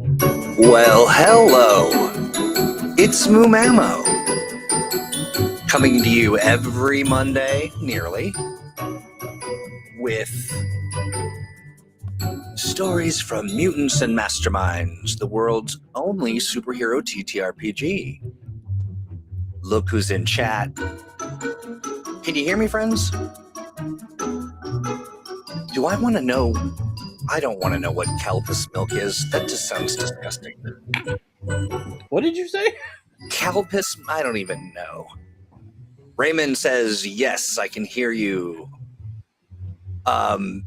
Well, hello. It's Moomamo. Coming to you every Monday, nearly, with stories from mutants and masterminds, the world's only superhero TTRPG. Look who's in chat. Can you hear me, friends? Do I want to know? I don't want to know what Calpis milk is. That just sounds disgusting. What did you say? Calpis? I don't even know. Raymond says, yes, I can hear you. Good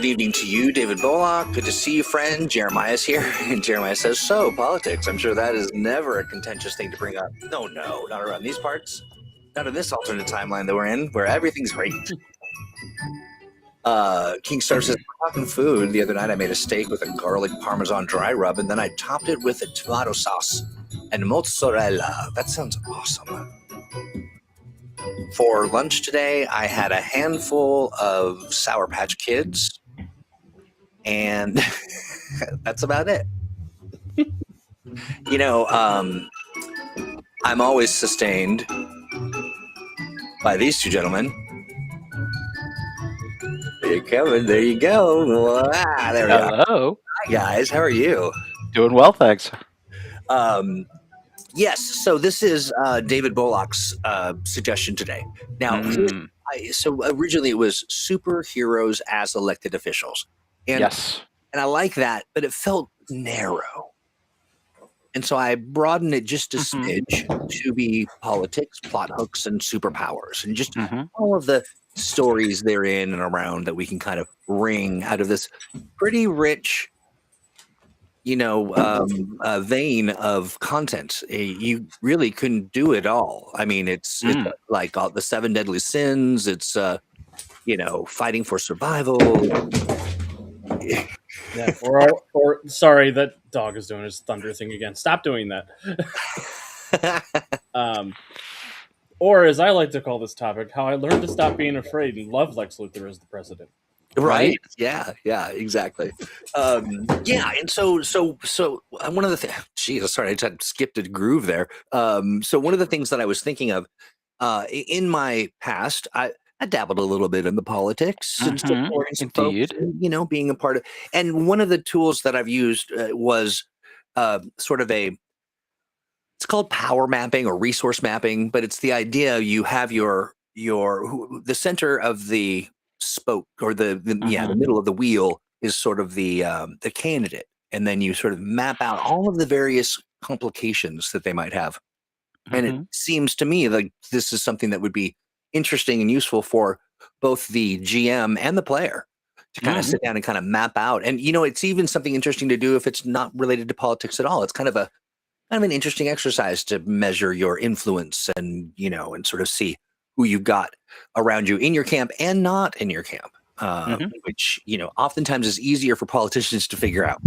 evening to you, David Bullock. Good to see you, friend. Jeremiah's here. And Jeremiah says, so, politics. I'm sure that is never a contentious thing to bring up. No, not around these parts. Not in this alternate timeline that we're in, where everything's great. Kingstar says, we're talking food. The other night I made a steak with a garlic parmesan dry rub, and then I topped it with a tomato sauce and mozzarella. That sounds awesome. For lunch today, I had a handful of Sour Patch Kids, and that's about it. I'm always sustained by these two gentlemen. There you go. There you go. There we are. Hello. Hi, guys. How are you? Doing well, thanks. Yes, so this is David Bullock's suggestion today. Now, so originally it was superheroes as elected officials. And, yes. And I like that, but it felt narrow. And so I broadened it just a smidge to be politics, plot hooks, and superpowers, and just all of the stories they're in and around that we can kind of wring out of this pretty rich vein of content. You really couldn't do it all. I mean, it's like all the 7 deadly sins. It's fighting for survival. Yeah, or sorry, that dog is doing his thunder thing again. Stop doing that. Or as I like to call this topic, how I learned to stop being afraid and love Lex Luthor as the president. Right? Yeah, exactly. And so one of the things, Jesus, sorry, I just skipped a groove there. So one of the things that I was thinking of in my past, I dabbled a little bit in the politics and supporting some folks, and, being a part of. And one of the tools that I've used was sort of it's called power mapping or resource mapping, but it's the idea you have the center of the spoke or the middle of the wheel is sort of the candidate, and then you sort of map out all of the various complications that they might have. And it seems to me like this is something that would be interesting and useful for both the GM and the player to kind of sit down and kind of map out. And it's even something interesting to do if it's not related to politics at all. It's kind of an interesting exercise to measure your influence and and sort of see who you've got around you in your camp and not in your camp, which, oftentimes is easier for politicians to figure out.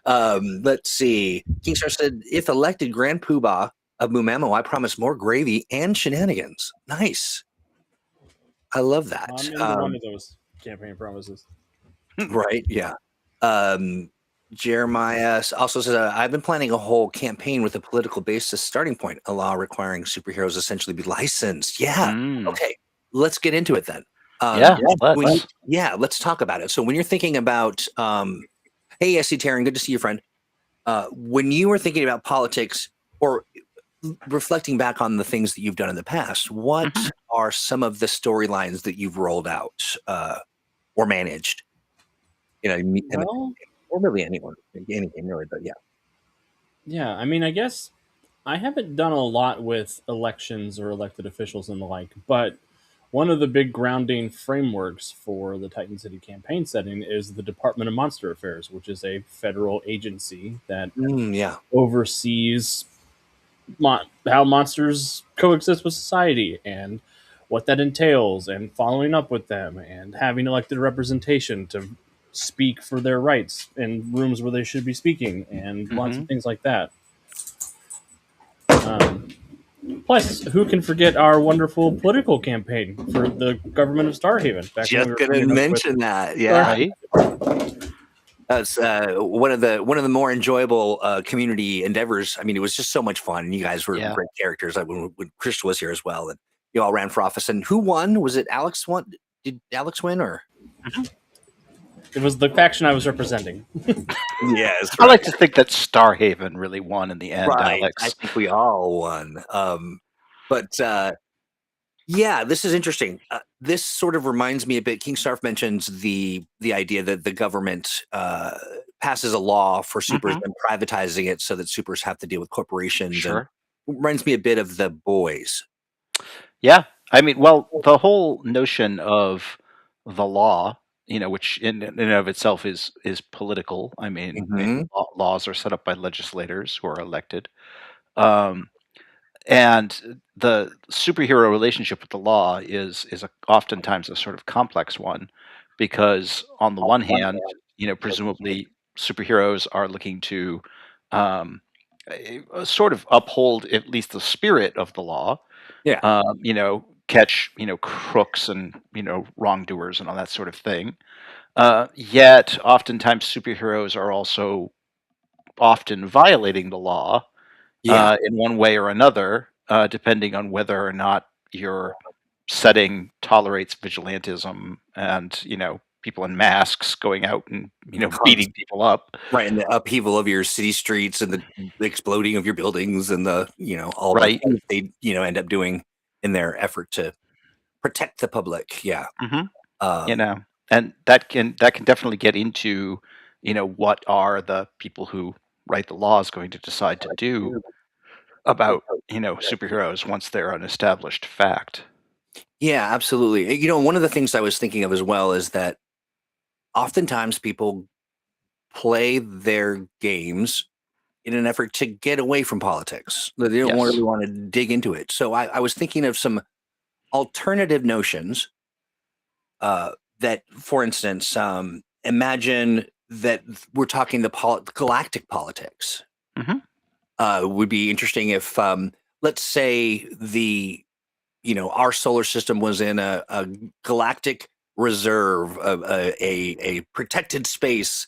Let's see. Kingstar said, if elected Grand Poobah of Moomamo, I promise more gravy and shenanigans. Nice. I love that. I'm one of those campaign promises. Right, yeah. Jeremiah also says, I've been planning a whole campaign with a political basis starting point, a law requiring superheroes essentially be licensed. Yeah. Okay. Let's get into it then. Let's talk about it. So when you're thinking about, hey, I see Taryn, good to see you, friend. When you were thinking about politics or reflecting back on the things that you've done in the past, what are some of the storylines that you've rolled out or managed? Or really anything really, but yeah. Yeah, I mean, I guess I haven't done a lot with elections or elected officials and the like, but one of the big grounding frameworks for the Titan City campaign setting is the Department of Monster Affairs, which is a federal agency that oversees how monsters coexist with society and what that entails, and following up with them and having elected representation to speak for their rights in rooms where they should be speaking, and lots of things like that. Plus, who can forget our wonderful political campaign for the government of Starhaven? Just going to mention that, yeah. That's one of the more enjoyable community endeavors. I mean, it was just so much fun. And you guys were Yeah. great characters. When Crystal was here as well, and you all ran for office. And who won? Was it Alex won? Did Alex win or? It was the faction I was representing. Yes, I right, like to think that Starhaven really won in the end, right. I Alex. think we all won. But yeah, this is interesting. This sort of reminds me a bit. King Starf mentions the idea that the government passes a law for supers Hmm. and privatizing it so that supers have to deal with corporations, and Sure. reminds me a bit of the boys. Yeah. I mean, well, the whole notion of the law, which in and of itself is political. I mean, Hmm. laws are set up by legislators who are elected. Um, and the superhero relationship with the law is oftentimes a sort of complex one, because on the one hand, presumably superheroes are looking to um, sort of uphold at least the spirit of the law, Yeah, catch crooks and wrongdoers and all that sort of thing. Yet, oftentimes superheroes are also often violating the law yeah, in one way or another, depending on whether or not your setting tolerates vigilantism and people in masks going out and beating people up. right. And the upheaval of your city streets and the exploding of your buildings and the all the Right. things they end up doing in their effort to protect the public. Yeah. Hmm. you Um, know and that can definitely get into what are the people who write the laws going to decide to do about superheroes once they're an established fact. yeah, absolutely. One of the things I was thinking of as well is that oftentimes people play their games in an effort to get away from politics. They don't Yes. really want to dig into it. So I was thinking of some alternative notions that, for instance, imagine that we're talking galactic politics. Hmm. Would be interesting if, let's say, our solar system was in a galactic reserve, a protected space,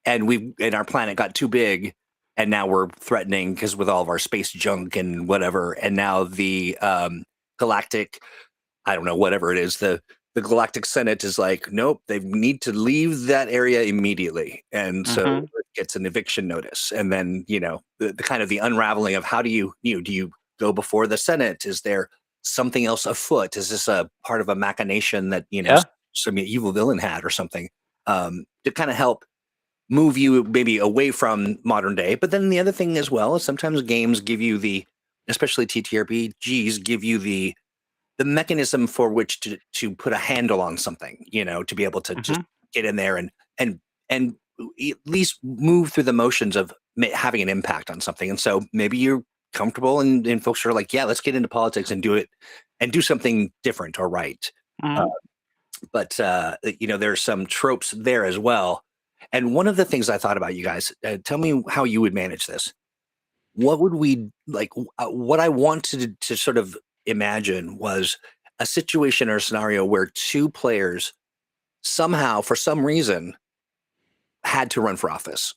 and our planet got too big, and now we're threatening because with all of our space junk and whatever, and now the galactic, I don't know, whatever it is, the Galactic Senate is like, nope, they need to leave that area immediately, and so Hmm. it gets an eviction notice, and then the kind of the unraveling of how do you go before the Senate? Is there something else afoot? Is this a part of a machination that Yeah. some evil villain had or something, to kind of help move you maybe away from modern day? But then the other thing as well is sometimes games give you especially TTRPGs give you the mechanism for which to put a handle on something, to be able to just Hmm. get in there and and at least move through the motions of having an impact on something. And so maybe you're comfortable, and folks are like, yeah, let's get into politics and do it and do something different or right. Uh, Hmm. but there's some tropes there as well. And one of the things I thought about, you guys, tell me how you would manage this. What would we like? What I wanted to sort of imagine was a situation or a scenario where two players somehow, for some reason, had to run for office.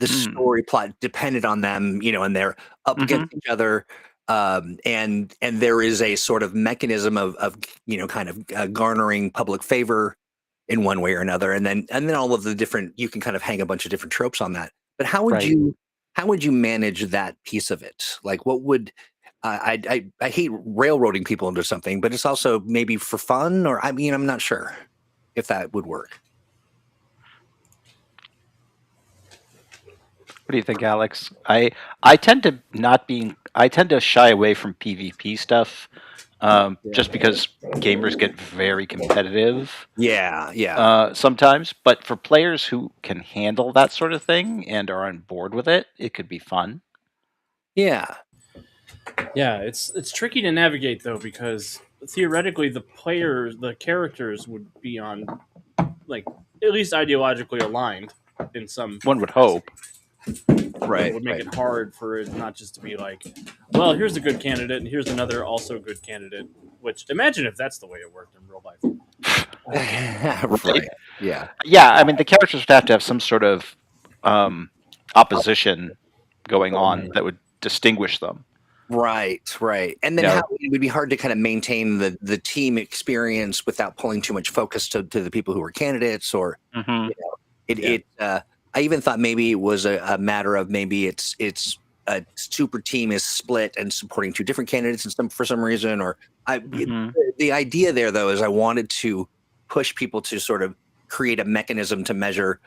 The Hmm. story plot depended on them, and they're up against Hmm. each other. And there is a sort of mechanism of kind of garnering public favor in one way or another, and then all of the different, you can kind of hang a bunch of different tropes on that. But Right. how would you manage that piece of it? Like, what would I hate railroading people into something, but it's also maybe for fun, or I mean, I'm not sure if that would work. What do you think, Alex? I tend to shy away from PvP stuff, just because gamers get very competitive Yeah, yeah, sometimes. But for players who can handle that sort of thing and are on board with it, it could be fun. Yeah, it's tricky to navigate though because theoretically the characters would be on like at least ideologically aligned in some One would capacity. hope. It right, would make right. it hard for it not just to be like, well, here's a good candidate and here's another also good candidate. Which imagine if that's the way it worked in real life. Right. Yeah. Yeah, I mean, the characters would have to have some sort of opposition going on that would distinguish them. Right, right. And You then how know, it would be hard to kind of maintain the team experience without pulling too much focus to the people who were candidates, or hmm you know, it Yeah. it I even thought maybe it was a matter of maybe it's a super team is split and supporting two different candidates and some for some reason, or hmm the idea there though is I wanted to push people to sort of create a mechanism to measure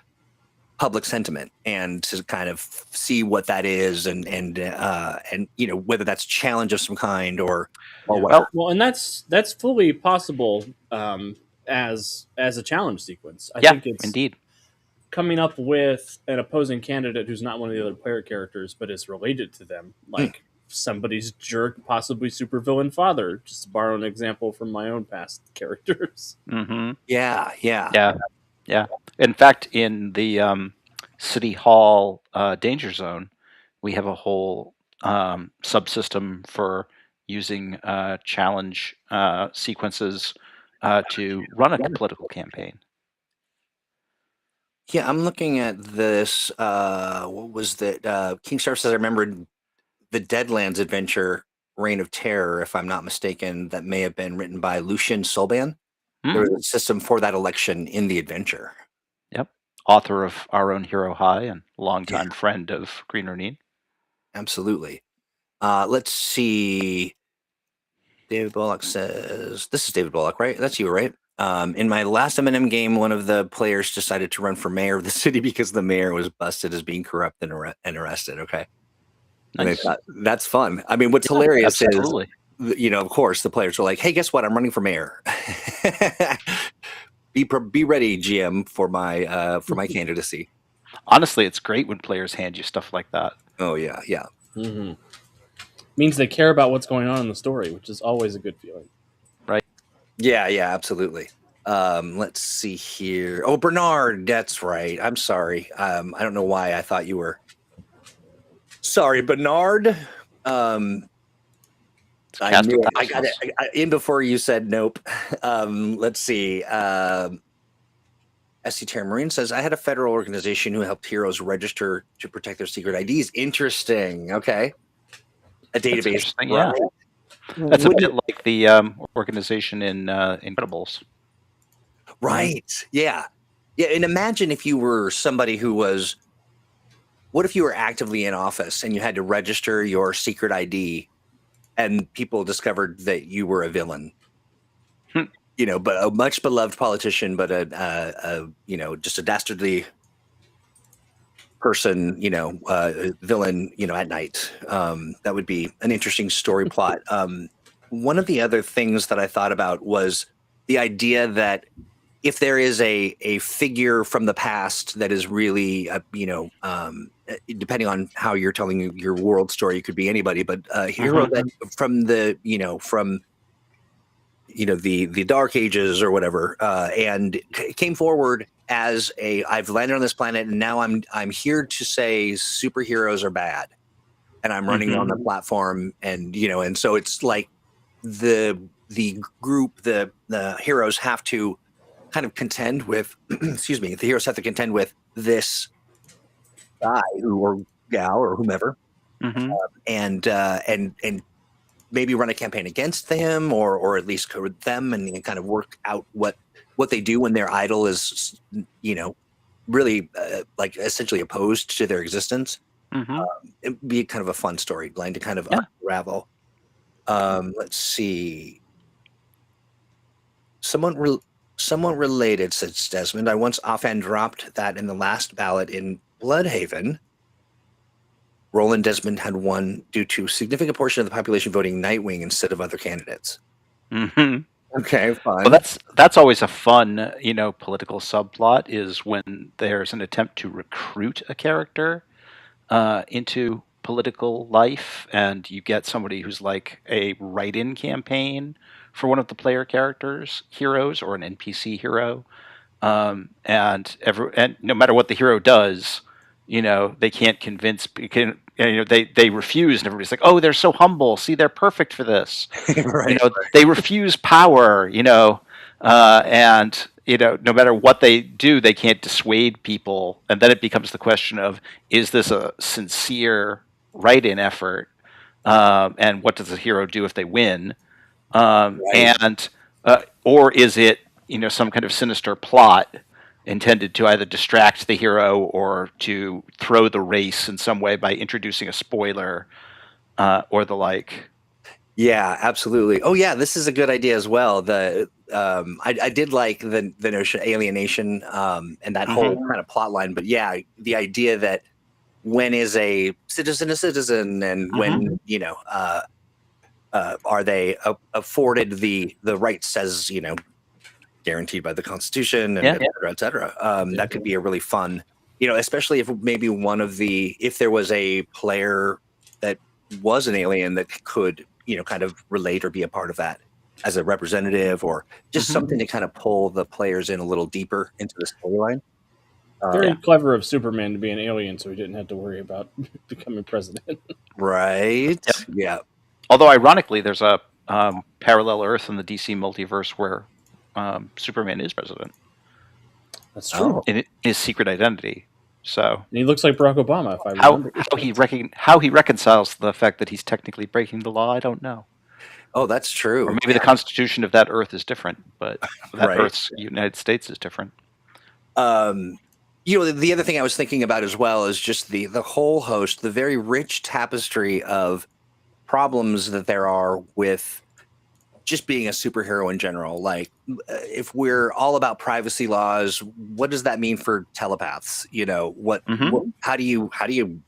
public sentiment and to kind of see what that is, and you know, whether that's challenge of some kind or Yeah. what. well, Well, and that's fully possible as a challenge sequence. I yeah, think it's indeed. coming up with an opposing candidate who's not one of the other player characters, but is related to them, Hmm. like somebody's jerk, possibly supervillain father. Just to borrow an example from my own past characters. hmm Yeah, yeah, Yeah, yeah. In fact, in the City Hall danger zone, we have a whole subsystem for using challenge sequences to run a political campaign. yeah. I'm looking at this. What was that? King Star says I remembered the Deadlands adventure, Reign of Terror, if I'm not mistaken, that may have been written by Lucian Solban. There Hmm. was a system for that election in the adventure. Yep. Author of Our Own Hero High and Yeah, longtime friend of Green Ronin. absolutely. Let's see. David Bullock says, "This is David Bullock, right? That's you, right?" In my last M&M game, one of the players decided to run for mayor of the city because the mayor was busted as being corrupt and arrested. Okay, and they Nice. thought that's fun. I mean, what's Yeah, hilarious is, absolutely. you know, of course, the players were like, "Hey, guess what? I'm running for mayor. Be ready, GM, for my candidacy." Honestly, it's great when players hand you stuff like that. Oh yeah, yeah, Mm-hmm. Means they care about what's going on in the story, which is always a good feeling. Right. yeah, yeah, absolutely. Let's see here. Oh, Bernard, that's right. I'm sorry. I don't know why I thought you were. Sorry, Bernard. It's I cast knew with it. I got it thousands. in before you said nope. Let's see. SC Terra Marine says, I had a federal organization who helped heroes register to protect their secret IDs. Interesting. Okay. A That's database. interesting. Right. Yeah, that's a Wouldn't bit it- like the organization in Incredibles. right. Yeah. Yeah. And imagine if you were somebody who was, what if you were actively in office and you had to register your secret ID and people discovered that you were a villain? Hmm. You know, but a much beloved politician, but you know, just a dastardly person, you know, villain, you know, at night. That would be an interesting story plot. One of the other things that I thought about was the idea that if there is a figure from the past that is really, you know, depending on how you're telling your world story, it could be anybody, but a hero hmm that from the, you know, from the dark ages or whatever, and came forward as a I've landed on this planet and now I'm here to say superheroes are bad, and I'm running on hmm the platform, and you know, and so it's like the group, the heroes have to kind of contend with excuse me, the heroes have to contend with this guy who or gal or whomever, hmm and maybe run a campaign against them, or at least code them, and kind of work out what they do when their idol is, you know, really like essentially opposed to their existence. hmm It'd be kind of a fun storyline to kind of Yeah. unravel. Let's see. Someone someone related, says Desmond. I once offhand dropped that in the last ballot in Bloodhaven. Roland Desmond had won due to a significant portion of the population voting Nightwing instead of other candidates. hmm Okay, Well, fun. that's always a fun, political subplot is when there's an attempt to recruit a character into political life, and you get somebody who's like a write-in campaign for one of the player characters, heroes, or an NPC hero, and no matter what the hero does, they can't convince. They refuse, and everybody's like, "Oh, they're so humble. See, they're perfect for this." Right. They refuse power. And no matter what they do, they can't dissuade people. And then it becomes the question of, is this a sincere write-in effort? And what does the hero do if they win? Right. And or is it some kind of sinister plot intended to either distract the hero or to throw the race in some way by introducing a spoiler or the like? Yeah, absolutely. Oh yeah, this is a good idea as well. I did like the notion of alienation, and that whole kind of plot line. But yeah, the idea that when is a citizen, and when are they afforded the rights as guaranteed by the Constitution, and Yeah. et cetera. That could be a really fun, especially if maybe if there was a player that was an alien that could, kind of relate or be a part of that as a representative, or just something to kind of pull the players in a little deeper into the storyline. Very clever of Superman to be an alien, so he didn't have to worry about becoming president. Right. Yep. Yeah. Although ironically, there's a parallel Earth in the DC multiverse where Superman is president. That's true. In his secret identity. So and he looks like Barack Obama, if I remember. How he reconciles the fact that he's technically breaking the law, I don't know. Oh, that's true. Or maybe the Constitution of that Earth is different, but that Right. Earth's United States is different. The other thing I was thinking about as well is just the whole host, the very rich tapestry of problems that there are with just being a superhero in general. Like, if we're all about privacy laws, what does that mean for telepaths? How do you kind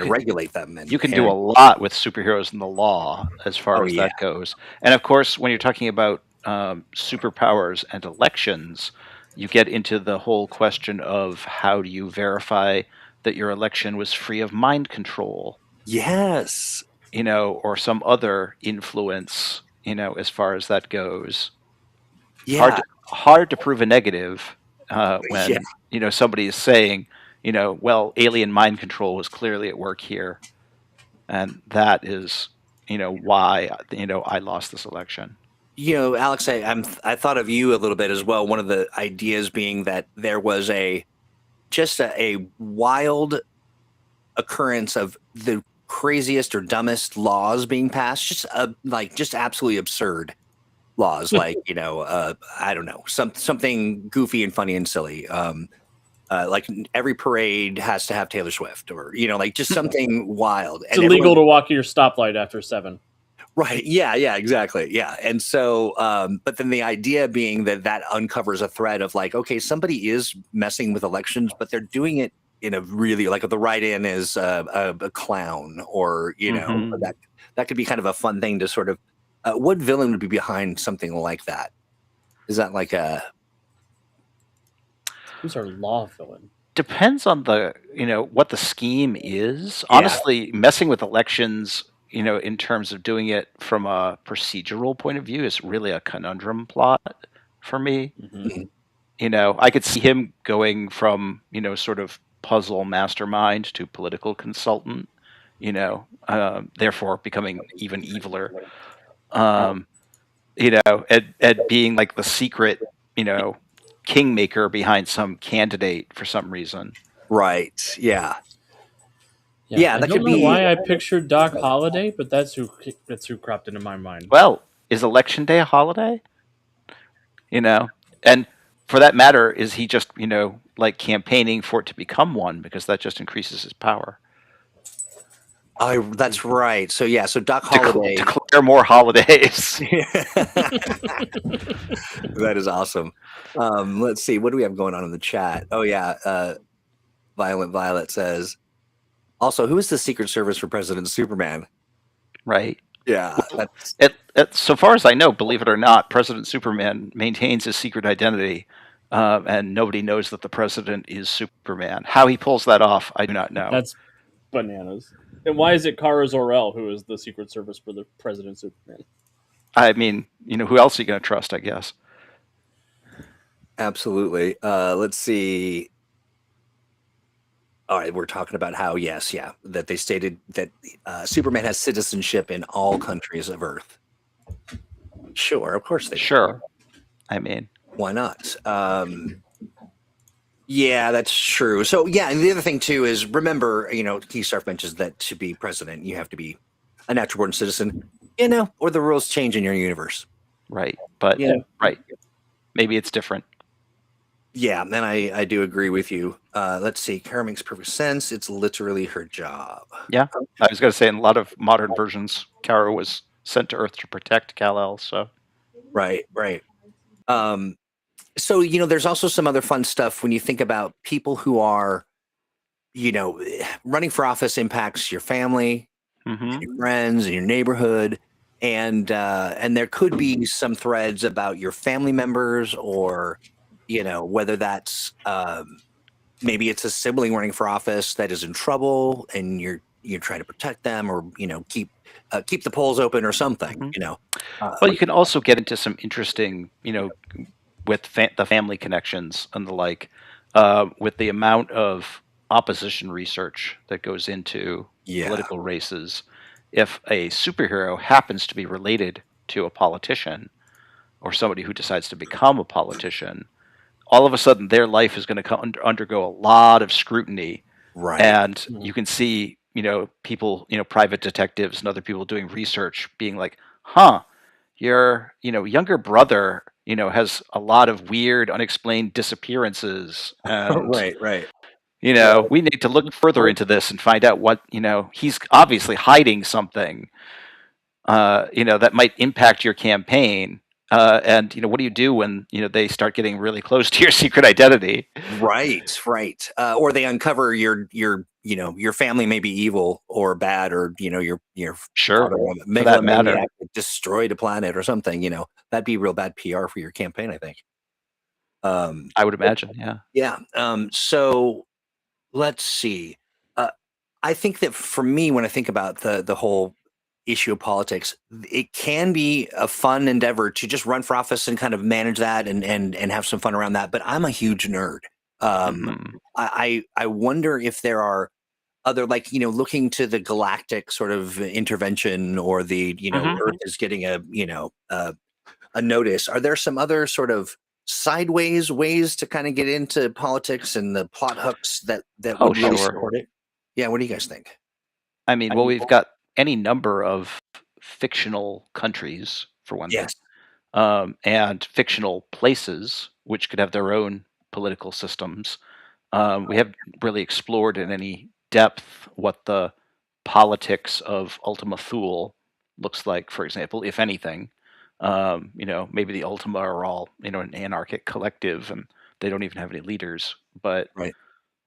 of regulate them? You can do a lot with superheroes in the law as far as that goes. And of course, when you're talking about superpowers and elections, you get into the whole question of how do you verify that your election was free of mind control? Yes. Or some other influence, as far as that goes. Yeah. Hard to prove a negative when, somebody is saying, well, alien mind control was clearly at work here. And that is, why, I lost this election. Alex, I thought of you a little bit as well. One of the ideas being that there was a wild occurrence of the craziest or dumbest laws being passed, just absolutely absurd laws, like I don't know, something goofy and funny and silly. Like every parade has to have Taylor Swift, or like just something wild. It's illegal to walk your stoplight after 7. Right. Yeah. Exactly. Yeah. And so, but then the idea being that uncovers a thread of like, okay, somebody is messing with elections, but they're doing it in a really, like, the write-in is a clown, or that could be kind of a fun thing to sort of. What villain would be behind something like that? Is that like a? Who's our law villain? Depends on the what the scheme is. Yeah. Honestly, messing with elections, in terms of doing it from a procedural point of view, is really a conundrum plot for me. I could see him going from sort of puzzle mastermind to political consultant, therefore becoming even eviler, and being like the secret, kingmaker behind some candidate for some reason. Right. Yeah. Yeah, that could be why I pictured Doc Holliday, but that's who cropped into my mind. Well, is Election Day a holiday? And for that matter, is he just like campaigning for it to become one, because that just increases his power? That's right. So yeah, so Doc Holliday declare more holidays. That is awesome. Let's see, what do we have going on in the chat? Oh yeah, Violent Violet says, also, who is the Secret Service for President Superman? Right. Yeah. So far as I know, believe it or not, President Superman maintains his secret identity, and nobody knows that the president is Superman. How he pulls that off, I do not know. That's bananas. And why is it Kara Zor-El who is the Secret Service for the President Superman? I mean, who else are you going to trust, I guess? Absolutely. Let's see. All right, we're talking about how, that they stated that Superman has citizenship in all countries of Earth. Sure, of course they do. Sure. I mean, Why not? Yeah, that's true. So yeah, and the other thing too is remember, Keystarf mentions that to be president, you have to be a natural born citizen, or the rules change in your universe. right. But Yeah. right. Maybe it's different. Yeah, and I do agree with you. Let's see. Kara makes perfect sense. It's literally her job. Yeah. I was going to say in a lot of modern versions, Kara was sent to Earth to protect Kal-El. So Right, right. So there's also some other fun stuff when you think about people who are, running for office impacts your family, hmm your friends, and your neighborhood, and there could be some threads about your family members, or whether that's maybe it's a sibling running for office that is in trouble, and you're trying to protect them, or keep the polls open or something. hmm Uh, Well, you can also get into some interesting, with the family connections and the like, with the amount of opposition research that goes into yeah, political races. If a superhero happens to be related to a politician or somebody who decides to become a politician, all of a sudden their life is going to undergo a lot of scrutiny, right, and you can see people, private detectives and other people doing research being like, huh, your younger brother has a lot of weird unexplained disappearances, and right, right. we need to look further into this and find out what, he's obviously hiding something that might impact your campaign. And what do you do when they start getting really close to your secret identity? Right, right. Or they uncover your family may be evil or bad, or your Sure, father for that megalomaniac matter, that destroyed a planet or something. That'd be real bad PR for your campaign, I think. Um, I would imagine. Yeah. yeah. So let's see. Uh, I think that for me, when I think about the whole issue of politics, it can be a fun endeavor to just run for office and kind of manage that, and have some fun around that. But I'm a huge nerd. Um, hmm I wonder if there are other, like, looking to the galactic sort of intervention, or the hmm Earth is getting a notice. Are there some other sort of sideways ways to kind of get into politics, and the plot hooks that Oh, would really sure. support it? Yeah, what do you guys think? I mean, well, we've got any number of fictional countries, for one thing, Yes. and fictional places, which could have their own political systems. We haven't really explored in any depth what the politics of Ultima Thule looks like, for example, if anything. Maybe the Ultima are all, an anarchic collective and they don't even have any leaders. But, Right.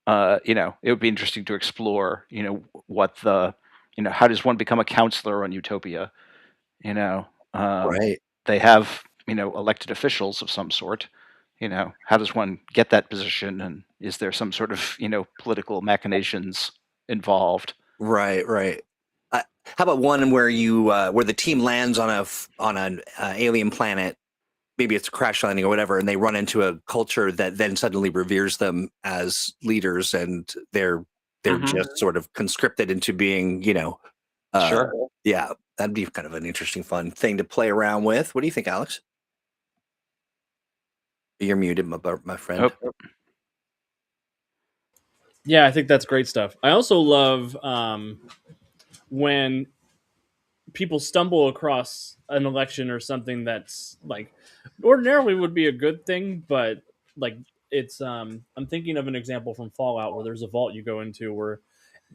it would be interesting to explore, what how does one become a counselor on Utopia? You know, um, Right. they have, elected officials of some sort. How does one get that position, and is there some sort of, political machinations involved? Right. Right. Uh, how about one where where the team lands on an alien planet? Maybe it's a crash landing or whatever, and they run into a culture that then suddenly reveres them as leaders, and they're hmm just sort of conscripted into being, uh, Sure. yeah, that'd be kind of an interesting, fun thing to play around with. What do you think, Alex? You're muted, my friend. Oh, Yeah, I think that's great stuff. I also love when people stumble across an election or something that's like ordinarily would be a good thing, but like it's I'm thinking of an example from Fallout where there's a vault you go into where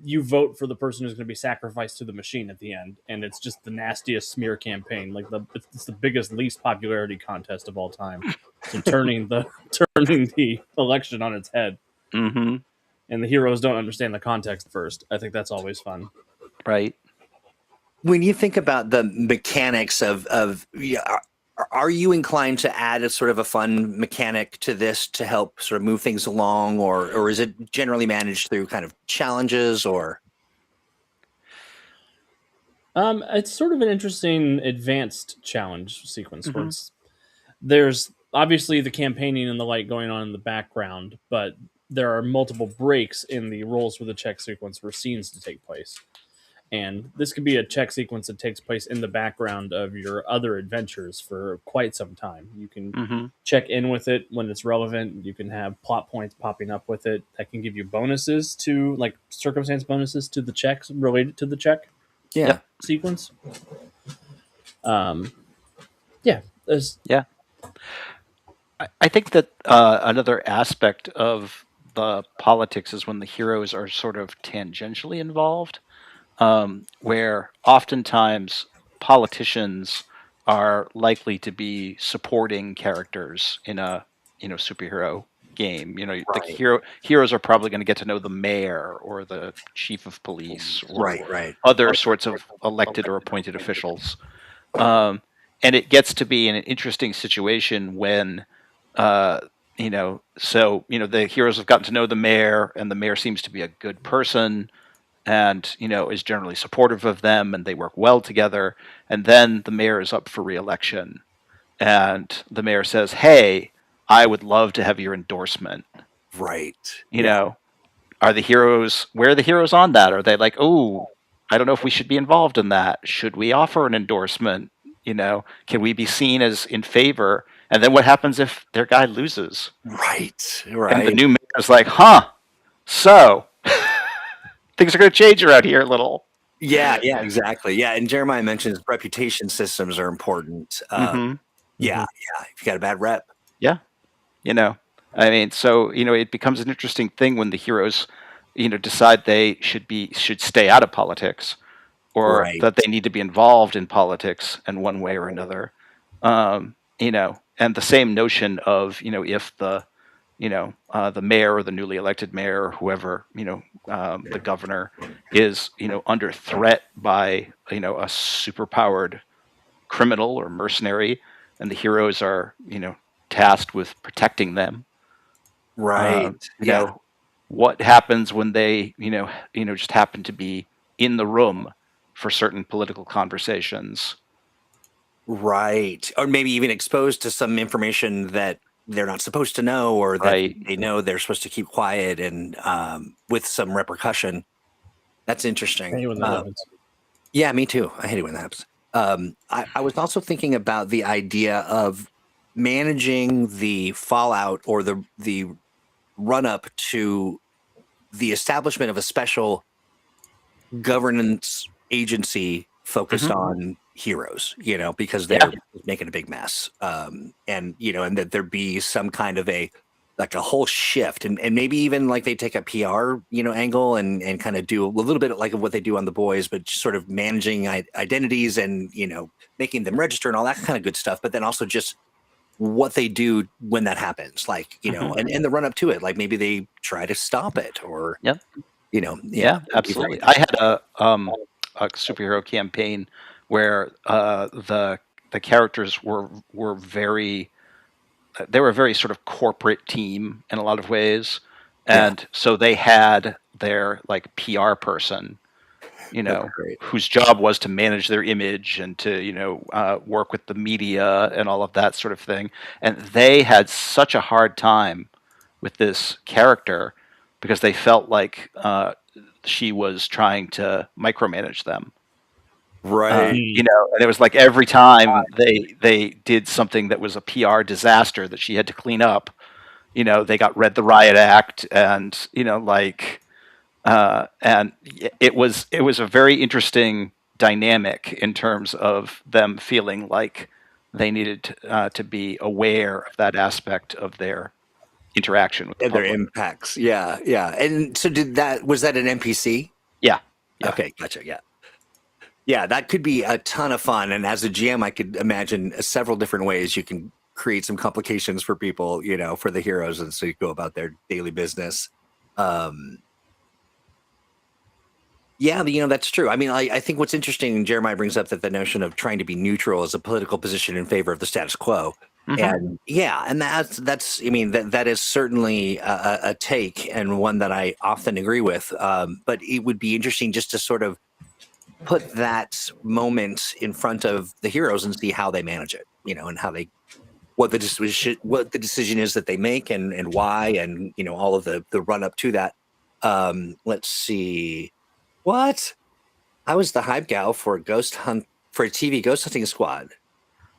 you vote for the person who's going to be sacrificed to the machine at the end, and it's just the nastiest smear campaign. Like it's the biggest, least popularity contest of all time. So turning the election on its head, hmm and the heroes don't understand the context first. I think that's always fun. right. When you think about the mechanics of yeah, are you inclined to add a sort of a fun mechanic to this to help sort of move things along, or is it generally managed through kind of challenges, or It's sort of an interesting advanced challenge sequence where hmm there's obviously the campaigning and the light going on in the background, but there are multiple breaks in the rolls for the check sequence for scenes to take place. And this could be a check sequence that takes place in the background of your other adventures for quite some time. You can Mm-hmm. check in with it when it's relevant. You can have plot points popping up with it that can give you bonuses to, like, circumstance bonuses to the checks related to the check Yeah. Yep. sequence. Yeah, there's Yeah. I think that another aspect of the politics is when the heroes are sort of tangentially involved, where oftentimes politicians are likely to be supporting characters in a superhero game. The Right. heroes are probably going to get to know the mayor or the chief of police or Right. other sorts of elected or appointed officials. Um, and it gets to be an interesting situation when, uh, the heroes have gotten to know the mayor, and the mayor seems to be a good person, and is generally supportive of them, and they work well together. And then the mayor is up for re-election, and the mayor says, "Hey, I would love to have your endorsement." Right. You know, are the heroes? Where are the heroes on that? Are they like, "Oh, I don't know if we should be involved in that. Should we offer an endorsement? Can we be seen as in favor?" And then what happens if their guy loses? Right. And the Right. new mayor is like, "Huh? So things are going to change around here a little." Yeah, exactly. Yeah, and Jeremiah mentions reputation systems are important. Mm-hmm. Yeah, if you got a bad rep. Yeah. you know I mean, so it becomes an interesting thing when the heroes decide they should stay out of politics, or Right. that they need to be involved in politics in one way or another. And the same notion of if the mayor or the newly elected mayor or whoever, the governor, is under threat by a superpowered criminal or mercenary, and the heroes are tasked with protecting them. Right. You Yeah. know, what happens when they just happen to be in the room for certain political conversations? Right. Or maybe even exposed to some information that they're not supposed to know, or that Right. they know they're supposed to keep quiet, and with some repercussion. That's interesting. when that happens. Yeah, me too. I hate it when that happens. I was also thinking about the idea of managing the fallout, or the run up to the establishment of a special governance agency focused Mhm. on heroes, because Yeah. they're making a big mess. And that there be some kind of a whole shift, and maybe even like they take a PR, angle, and kind of do a little bit like of what they do on The Boys, but just sort of managing identities, and, making them register and all that kind of good stuff. But then also just what they do when that happens, like, Mhm. and the run up to it, like maybe they try to stop it, or, Yep. yeah, Yeah, that would be very absolutely. I had a superhero campaign where the characters were very they were a very sort of corporate team in a lot of ways, yeah, and so they had their like PR person, that's great. whose job was to manage their image and to work with the media and all of that sort of thing. And they had such a hard time with this character because they felt like she was trying to micromanage them. Right. And it was like every time they did something that was a PR disaster that she had to clean up, they got read the riot act, and and it was a very interesting dynamic in terms of them feeling like they needed to be aware of that aspect of their interaction with the And their public. impacts. Yeah, yeah. And so was that an NPC? Yeah, yeah. Okay, gotcha. Yeah. Yeah, that could be a ton of fun. And as a GM, I could imagine several different ways you can create some complications for people, for the heroes, and so you go about their daily business. Um, yeah, that's true. I mean, I think what's interesting, Jeremiah brings up that the notion of trying to be neutral is a political position in favor of the status quo. Hmm. And yeah, and that's I mean, that is certainly a take, and one that I often agree with. But it would be interesting just to sort of put that moment in front of the heroes and see how they manage it, and how they what the decision is that they make, and why, and all of the run up to that. Let's see. What? I was the hype gal for a TV ghost hunting squad.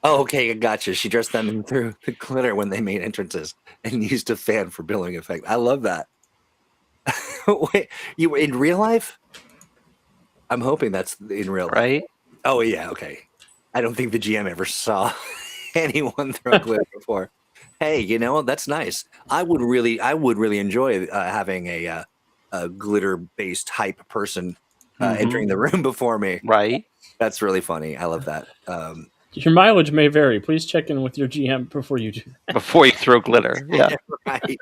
Oh, okay, gotcha. She dressed them in through the glitter when they made entrances and used a fan for billowing effect. I love that. Wait, you in real life? I'm hoping that's in real life. Right? Oh yeah, okay. I don't think the GM ever saw anyone throw glitter before. Hey, that's nice. I would really enjoy having a glitter-based hype person entering the room before me. Right? That's really funny. I love that. Your mileage may vary. Please check in with your GM before you do that. Before you throw glitter. Yeah. Right.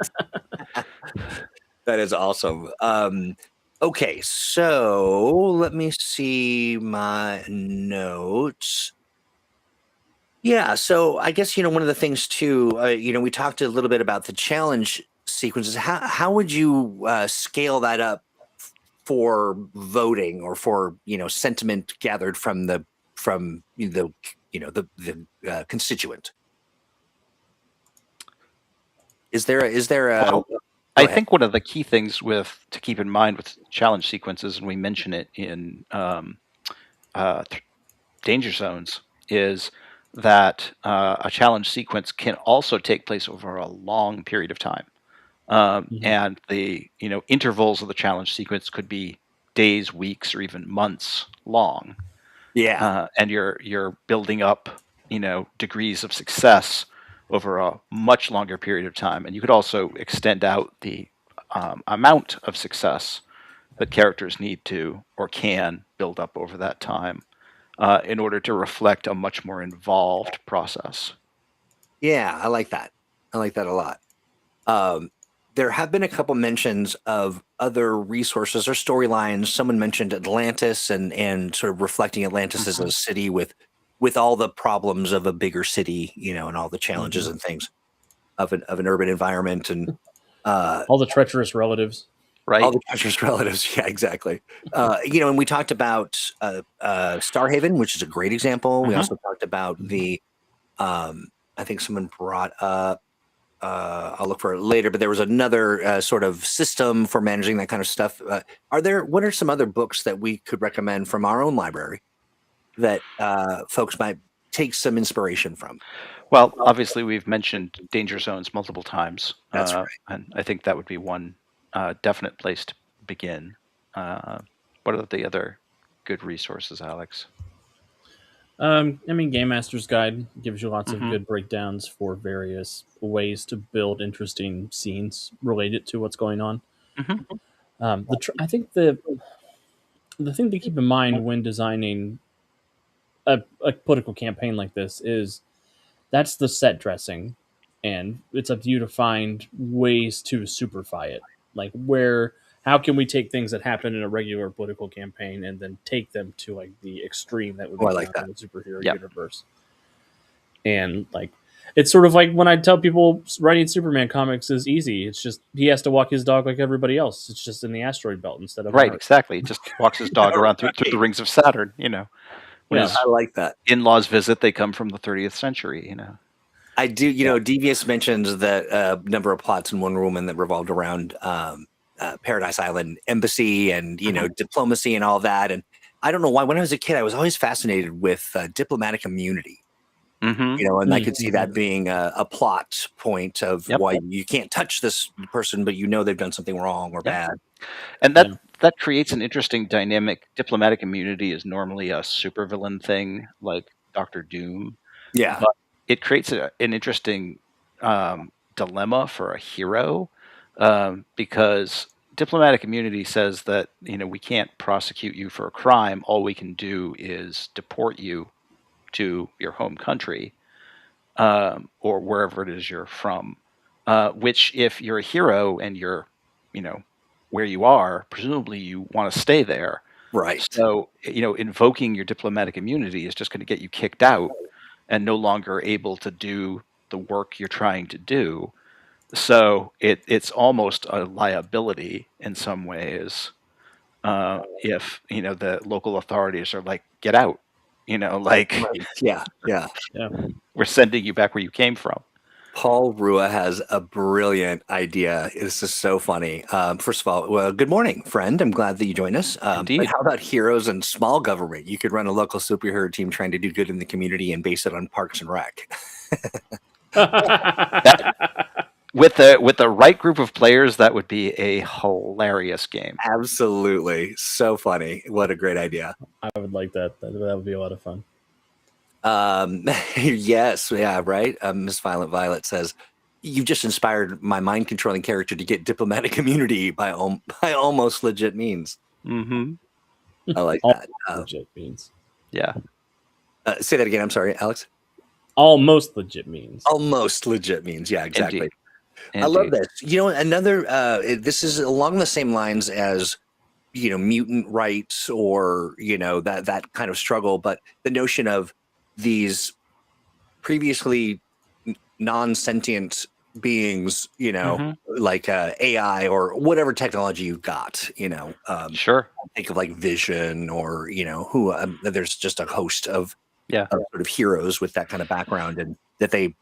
That is awesome. Okay, so let me see my notes. Yeah, so I guess one of the things too, we talked a little bit about the challenge sequences. How would you scale that up for voting or for sentiment gathered from the constituent? Is there a Well, go I ahead? think one of the key things to keep in mind with challenge sequences, and we mention it in danger zones, is that a challenge sequence can also take place over a long period of time. Mhm. And the intervals of the challenge sequence could be days, weeks, or even months long. Yeah. And you're building up degrees of success over a much longer period of time. And you could also extend out the amount of success that characters need to or can build up over that time in order to reflect a much more involved process. Yeah, I like that. I like that a lot. Um, there have been a couple mentions of other resources or storylines. Someone mentioned Atlantis and sort of reflecting Atlantis as Mhm. a city with all the problems of a bigger city, and all the challenges Mhm. and things of an urban environment and uh, All the treacherous relatives. all Right? the treacherous relatives. Yeah, exactly. And we talked about Starhaven, which is a great example. We Hmm. also talked about Mhm. the I think someone brought up I'll look for it later, but there was another sort of system for managing that kind of stuff. What are some other books that we could recommend from our own library that folks might take some inspiration from? Well, obviously, we've mentioned danger zones multiple times, That's and I think that would be one definite place to begin. Uh, what are the other good resources, Alex? I mean, Game Master's Guide gives you lots of Hmm. good breakdowns for various ways to build interesting scenes related to what's going on. Hmm. I think the thing to keep in mind when designing a political campaign like this is that's the set dressing, and it's up to you to find ways to superfy it. Like how can we take things that happen in a regular political campaign and then take them to like the extreme that would Oh, be I like found that. in the superhero Yep. universe? And like it's sort of like when I tell people writing Superman comics is easy. It's just he has to walk his dog like everybody else. It's just in the asteroid belt instead of on Right, Earth. exactly. He just walks his dog All around through the right. rings of Saturn. When Yeah. his I like that. in-laws visit, they come from the 30th century. I do. Yeah. Devious mentions that number of plots in Wonder Woman that revolved around Paradise Island embassy and Hmm. diplomacy and all that. And I don't know why. When I was a kid, I was always fascinated with diplomatic immunity. Hmm. And I could see Mm-hmm. that being a plot point of Yep. why you can't touch this person, but they've done something wrong or Yep. bad. And Yeah. that creates an interesting dynamic. Diplomatic immunity is normally a supervillain thing, like Doctor Doom, Yeah, but it creates an interesting dilemma for a hero because diplomatic immunity says that we can't prosecute you for a crime. All we can do is deport you to your home country or wherever it is you're from. Which, if you're a hero and you're, you know, where you are, presumably you want to stay there. right. So, invoking your diplomatic immunity is just going to get you kicked out and no longer able to do the work you're trying to do. So it's almost a liability in some ways if the local authorities are like, get out, like Right. Yeah, yeah. Yeah. we're sending you back where you came from. Paul Rua has a brilliant idea. This is so funny. First of all, well, good morning, friend. I'm glad that you joined us. But Indeed. how about heroes and small government? You could run a local superhero team trying to do good in the community and base it on Parks and Rec. That, with the right group of players, that would be a hilarious game. Absolutely. So funny. What a great idea. I would like that. That would be a lot of fun. Yes, yeah, right. Miss Violent Violet says, "You've just inspired my mind controlling character to get diplomatic immunity by almost legit means." Mm-hmm. I like All that. legit means. Yeah. Say that again. I'm sorry, Alex. Almost legit means. Almost legit means. Yeah, exactly. Indeed. I love this. You know, another. This is along the same lines as mutant rights or that kind of struggle, but the notion of these previously non-sentient beings, like AI or whatever technology you've got, Sure. think of like Vision or, who there's just a host of, Yeah. of sort of heroes with that kind of background and that they,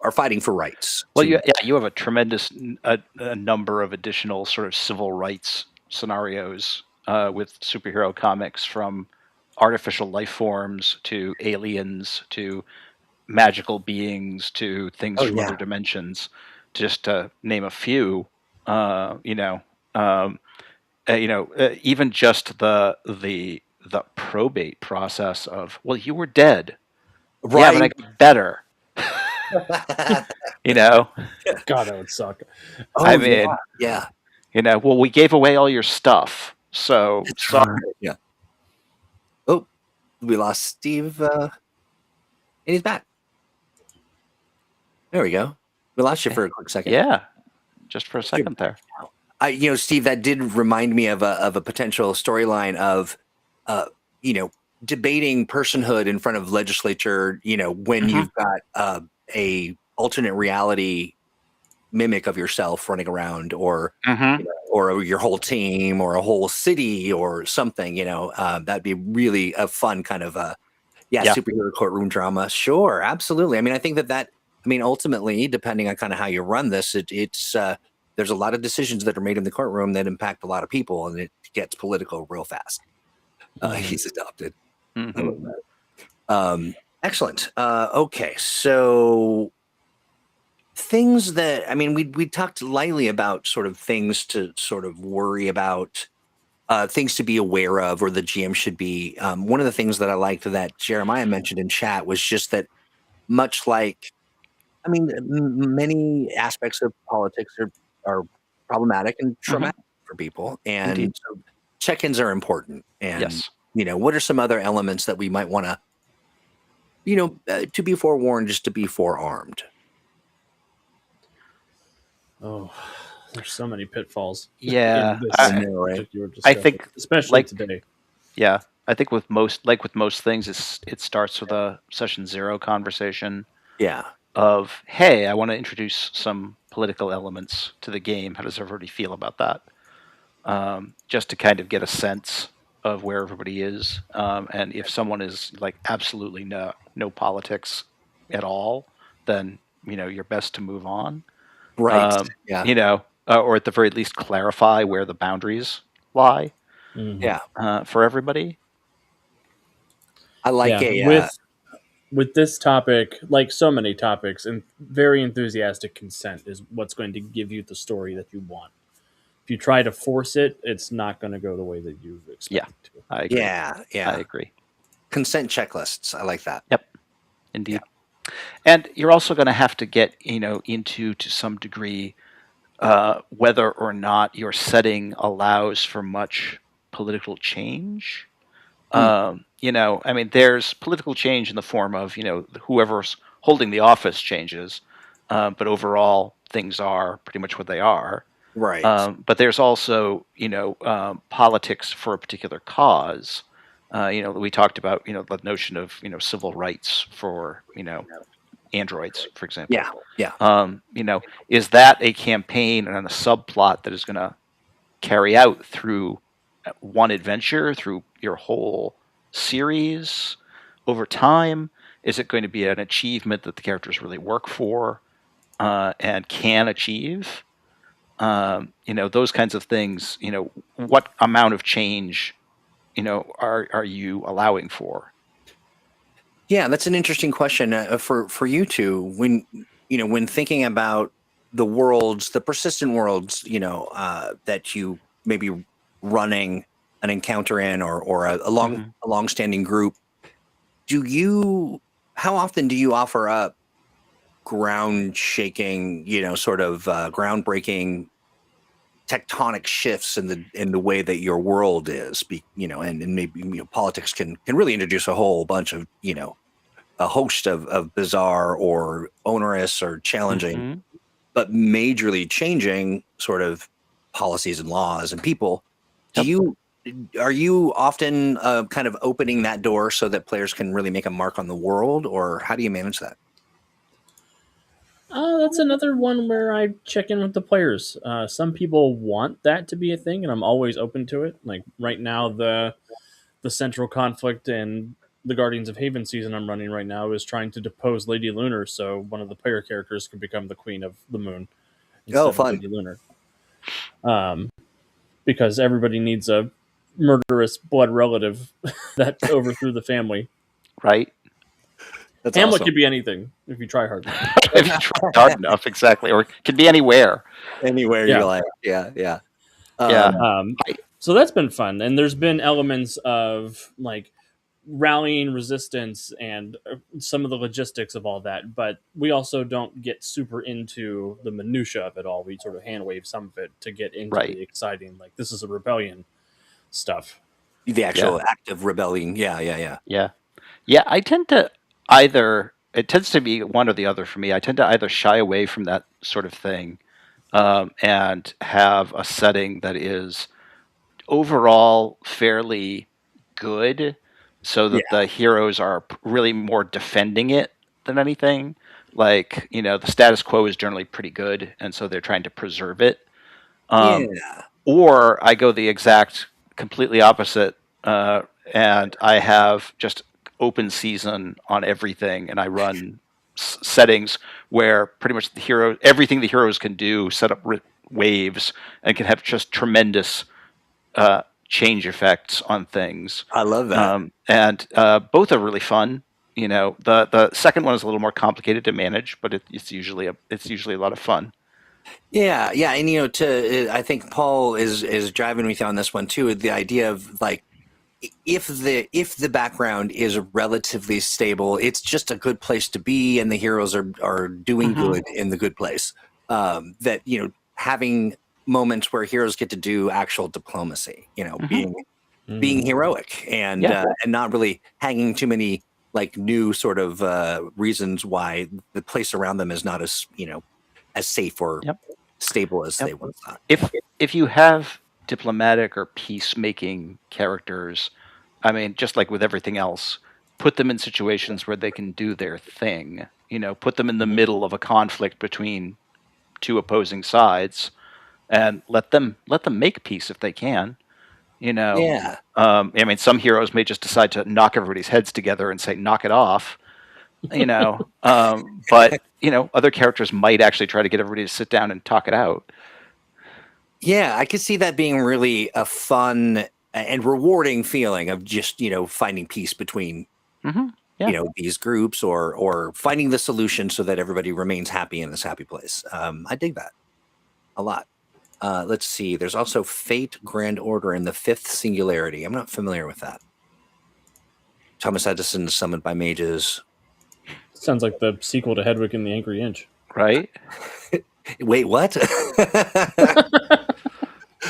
are fighting for rights. Well, you have a tremendous a number of additional sort of civil rights scenarios with superhero comics, from artificial life forms to aliens to magical beings to things Oh, from yeah. other dimensions, just to name a few. Um, even just the probate process of, well, you were dead, yeah, but I Right. got better. You know, God, that would suck. Oh, I mean, yeah. well, we gave away all your stuff, so That's sorry. right. Yeah. Oh, we lost Steve, and he's back. There we go. We lost you for a quick second. Yeah, just for a second there. Steve, that did remind me of a potential storyline of, debating personhood in front of legislature. When you've got a alternate reality mimic of yourself running around, or or your whole team, or a whole city, or something. That'd be really a fun kind of superhero courtroom drama. Sure, absolutely. I mean, I think that. I mean, ultimately, depending on kind of how you run this, it's there's a lot of decisions that are made in the courtroom that impact a lot of people, and it gets political real fast. He's adopted. I love that. Excellent. Okay, so things that, I mean, we talked lightly about sort of things to sort of worry about, things to be aware of, or the GM should be. One of the things that I liked that Jeremiah mentioned in chat was just that, much like, I mean, many aspects of politics are problematic and traumatic for people, and Indeed. so check-ins are important. And Yes. what are some other elements that we might want to, to be forewarned, just to be forearmed? Oh, there's so many pitfalls. Yeah, in this subject you were I discussing, think, especially today. Yeah, I think with most things, it starts with a session 0 conversation. Yeah. Of, hey, I want to introduce some political elements to the game. How does everybody feel about that? Just to kind of get a sense of where everybody is, and if someone is like absolutely no politics at all, then you're best to move on. Right. Yeah. Or at the very least clarify where the boundaries lie. Yeah. For everybody. I like with this topic, like so many topics, and very enthusiastic consent is what's going to give you the story that you want. If you try to force it, it's not going to go the way that you expect it to. I agree. Yeah. I agree. Consent checklists. I like that. Yep. Indeed. Yeah. And you're also going to have to get, into, to some degree, whether or not your setting allows for much political change. I mean, there's political change in the form of, whoever's holding the office changes, but overall things are pretty much what they are. Right. But there's also, politics for a particular cause. We talked about, the notion of, civil rights for, androids, for example. Yeah. Is that a campaign and a subplot that is going to carry out through one adventure, through your whole series over time? Is it going to be an achievement that the characters really work for? and can achieve. Those kinds of things. What amount of change, are you allowing for? Yeah, that's an interesting question for you two. When thinking about the worlds, the persistent worlds, that you may be running an encounter in, or Hmm. a long-standing group, do you? How often do you offer up ground shaking, sort of groundbreaking tectonic shifts in the way that your world is? And maybe politics can really introduce a whole bunch of a host of bizarre or onerous or challenging, Hmm. but majorly changing sort of policies and laws and people. Do Yep. you are you often kind of opening that door so that players can really make a mark on the world, or how do you manage that? That's another one where I check in with the players. Some people want that to be a thing, and I'm always open to it. Like right now, the central conflict in the Guardians of Haven season I'm running right now is trying to depose Lady Lunar, so one of the player characters can become the Queen of the Moon Oh, instead of fun. Lady Lunar. Um, because everybody needs a murderous blood relative that overthrew the family. Right. That's Hamlet awesome. could be anything if you try hard enough. If you try hard enough, exactly, or it could be anywhere. Anywhere you Yeah. like. Yeah, yeah. Yeah. Um, I, so that's been fun, and there's been elements of like rallying resistance and some of the logistics of all that. But we also don't get super into the minutia of it all. We sort of hand wave some of it to get into right. the exciting, like this is a rebellion stuff. The Yeah. actual act of rebelling. Yeah, yeah, yeah. Yeah. Yeah. I tend to either, it tends to be one or the other for me. I tend to either shy away from that sort of thing, and have a setting that is overall fairly good, so Yeah. that the heroes are really more defending it than anything. Like, the status quo is generally pretty good, and so they're trying to preserve it. Um, Yeah. or I go the exact completely opposite, and I have just open season on everything, and I run settings where pretty much everything the heroes can do, set up waves, and can have just tremendous change effects on things. I love that. And both are really fun. The second one is a little more complicated to manage, but it's usually a lot of fun. Yeah, yeah, and I think Paul is driving with you on this one too. The idea of like if the background is relatively stable, it's just a good place to be, and the heroes are doing Hmm. good in the good place. That having moments where heroes get to do actual diplomacy, Hmm. being Mm. heroic Yeah. and not really hanging too many like new sort of reasons why the place around them is not as as safe or Yep. stable as Yep. they once thought. Yeah. If you have diplomatic or peacemaking characters, I mean, just like with everything else, put them in situations where they can do their thing. Put them in the Mhm. middle of a conflict between two opposing sides, and let them make peace if they can. You know, Yeah. I mean, some heroes may just decide to knock everybody's heads together and say, "Knock it off." But other characters might actually try to get everybody to sit down and talk it out. Yeah, I could see that being really a fun and rewarding feeling of just, finding peace between, Hmm. Yeah. these groups or finding the solution so that everybody remains happy in this happy place. I dig that a lot. Let's see. There's also Fate Grand Order in the fifth singularity. I'm not familiar with that. Thomas Edison summoned by mages. Sounds like the sequel to Hedwig and the Angry Inch. Right. Wait, what?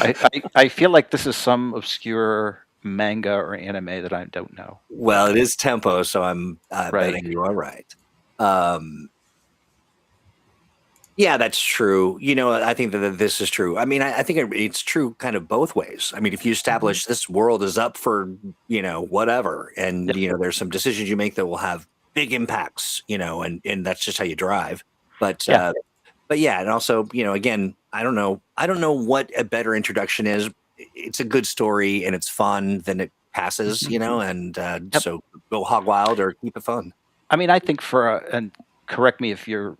I feel like this is some obscure manga or anime that I don't know Well, it about. is tempo, so I'm Right. betting you are right. Um, yeah, that's true. I think that this is true. I mean, I think it's true kind of both ways. I mean, if you Hmm. establish this world is up for, whatever, and, Yep. there's some decisions you make that will have big impacts, and that's just how you drive. But, Yeah. uh, but yeah, and also, again, I don't know what a better introduction is. It's a good story and it's fun, then it passes, Hmm. and Yep. so go hog wild or keep it fun. I mean, I think and correct me if you're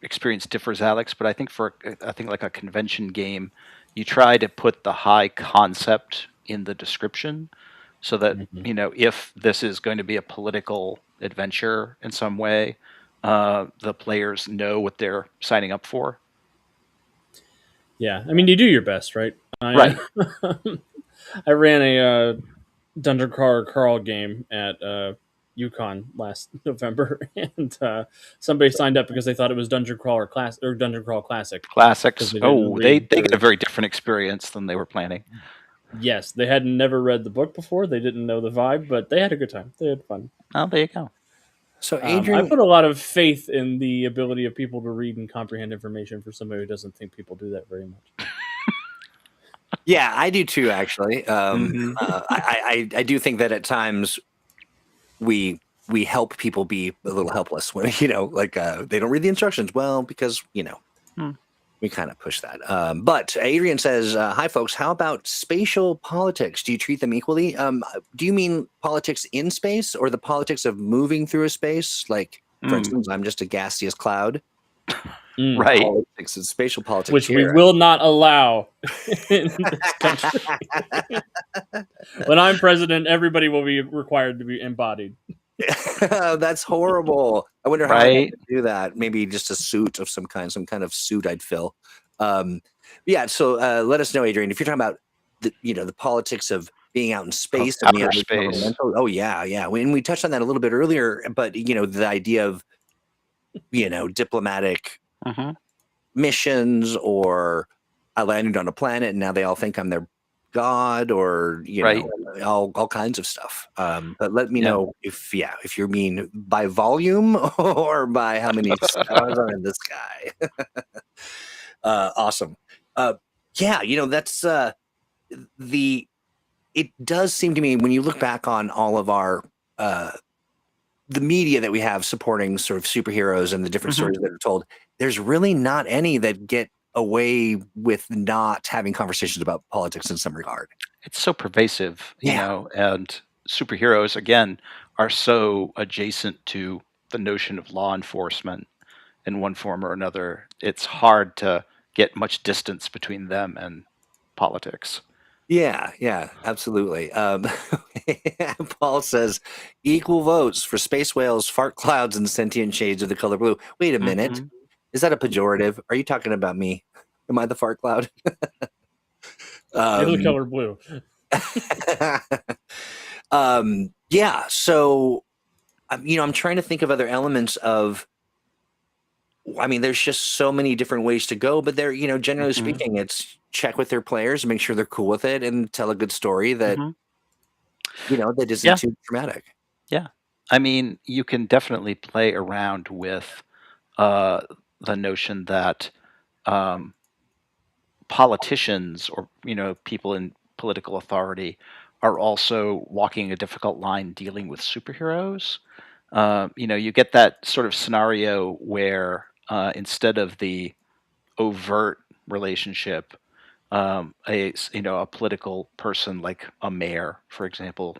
experience differs, Alex, but I think for I think like a convention game, you try to put the high concept in the description so that Mhm. if this is going to be a political adventure in some way, the players know what they're signing up for. Yeah, I mean, you do your best, right? Right. I ran a Dungeon Crawler Carl game at Yukon last November, and somebody signed up because they thought it was Dungeon Crawler Class or Dungeon Crawl Classic because Classics. they didn't Oh, they read get a their. very different experience than they were planning. Yes, they had never read the book before. They didn't know the vibe, but they had a good time. They had fun. Oh, there you go. So I Adrian, put a lot of faith in the ability of people to read and comprehend information for somebody who doesn't think people do that very much. yeah, I do too. Actually, Hmm. I do think that at times we help people be a little helpless when like they don't read the instructions well because Hmm. we kind of push that. But Adrian says, "Hi folks, how about spatial politics? Do you treat them equally? Do you mean politics in space or the politics of moving through a space? Like, for Mm. instance, I'm just a gaseous cloud. Mm. Right. Politics and spatial politics Which we here." will not allow in this country. When I'm president, everybody will be required to be embodied. That's horrible. I wonder how I'd have Right. to do that. Maybe just a suit of some kind of suit I'd fill. Yeah. So let us know, Adrian, if you're talking about the politics of being out in Of space and the outer other space. governmental. Oh yeah, yeah. When we touched on that a little bit earlier, but the idea of diplomatic Hmm. missions, or I landed on a planet and now they all think I'm their god, or Right. all kinds of stuff. But let me Yeah. know if you mean by volume or by how many stars are in the sky. Awesome. uh yeah, that's the it does seem to me, when you look back on all of our uh the media that we have supporting sort of superheroes and the different Hmm. stories that are told, there's really not any that get away with not having conversations about politics in some regard. It's so pervasive, Yeah. and superheroes, again, are so adjacent to the notion of law enforcement in one form or another. It's hard to get much distance between them and politics. Yeah, yeah, absolutely. Paul says equal votes for space whales, fart clouds, and sentient shades of the color blue. Wait a minute. Hmm. Is that a pejorative? Are you talking about me? Am I the fart cloud? You're the um, color blue. yeah. So, I'm trying to think of other elements of. I mean, there's just so many different ways to go, but they're, generally Hmm. speaking, it's check with their players, make sure they're cool with it, and tell a good story that, Hmm. that isn't Yeah. too dramatic. Yeah. I mean, you can definitely play around with uh, the notion that um, politicians or people in political authority are also walking a difficult line dealing with superheroes. You get that sort of scenario where instead of the overt relationship, a political person like a mayor, for example,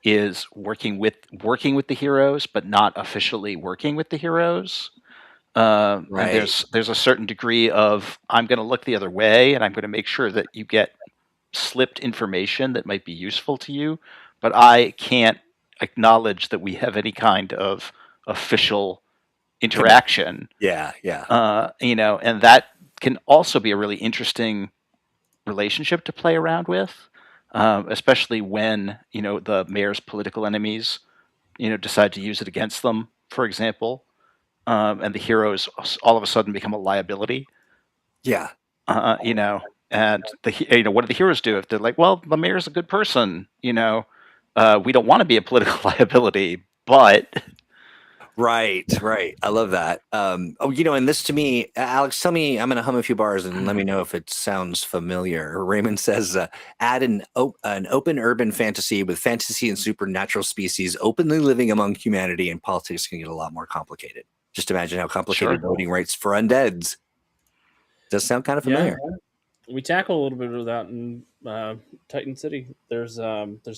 is working with the heroes, but not officially working with the heroes. And Right. there's a certain degree of I'm going to look the other way, and I'm going to make sure that you get slipped information that might be useful to you, but I can't acknowledge that we have any kind of official Connect. interaction. Yeah. Yeah. And that can also be a really interesting relationship to play around with, especially when the mayor's political enemies decide to use it against them, for example, and the heroes all of a sudden become a liability. Yeah. uh, you know, and what do the heroes do if they're like, well, the mayor's a good person, we don't want to be a political liability, but Right. Right. I love that. Oh, and this to me, Alex, tell me, I'm going to hum a few bars and let me know if it sounds familiar. Raymond says, add an open urban fantasy with fantasy and supernatural species openly living among humanity, and politics can get a lot more complicated. Just imagine how complicated sure. voting rights for undeads. Does sound kind of Yeah, familiar. we tackle a little bit of that in Titan City. There's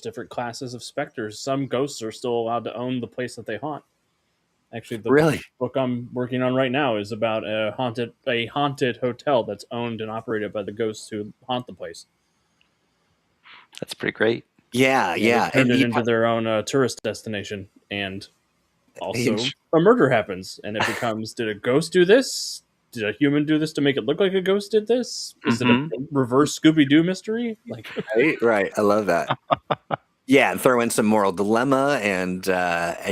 different classes of specters. Some ghosts are still allowed to own the place that they haunt. Actually, the Really? book I'm working on right now is about a haunted hotel that's owned and operated by the ghosts who haunt the place. That's pretty great. Yeah, Yeah, yeah. they've turned And it into their own tourist destination, and also int- a murder happens, and it becomes: did a ghost do this? Did a human do this to make it look like a ghost did this? Is it a Mhm. reverse Scooby Doo mystery? Like, right. I love that. Yeah, and throw in some moral dilemma, and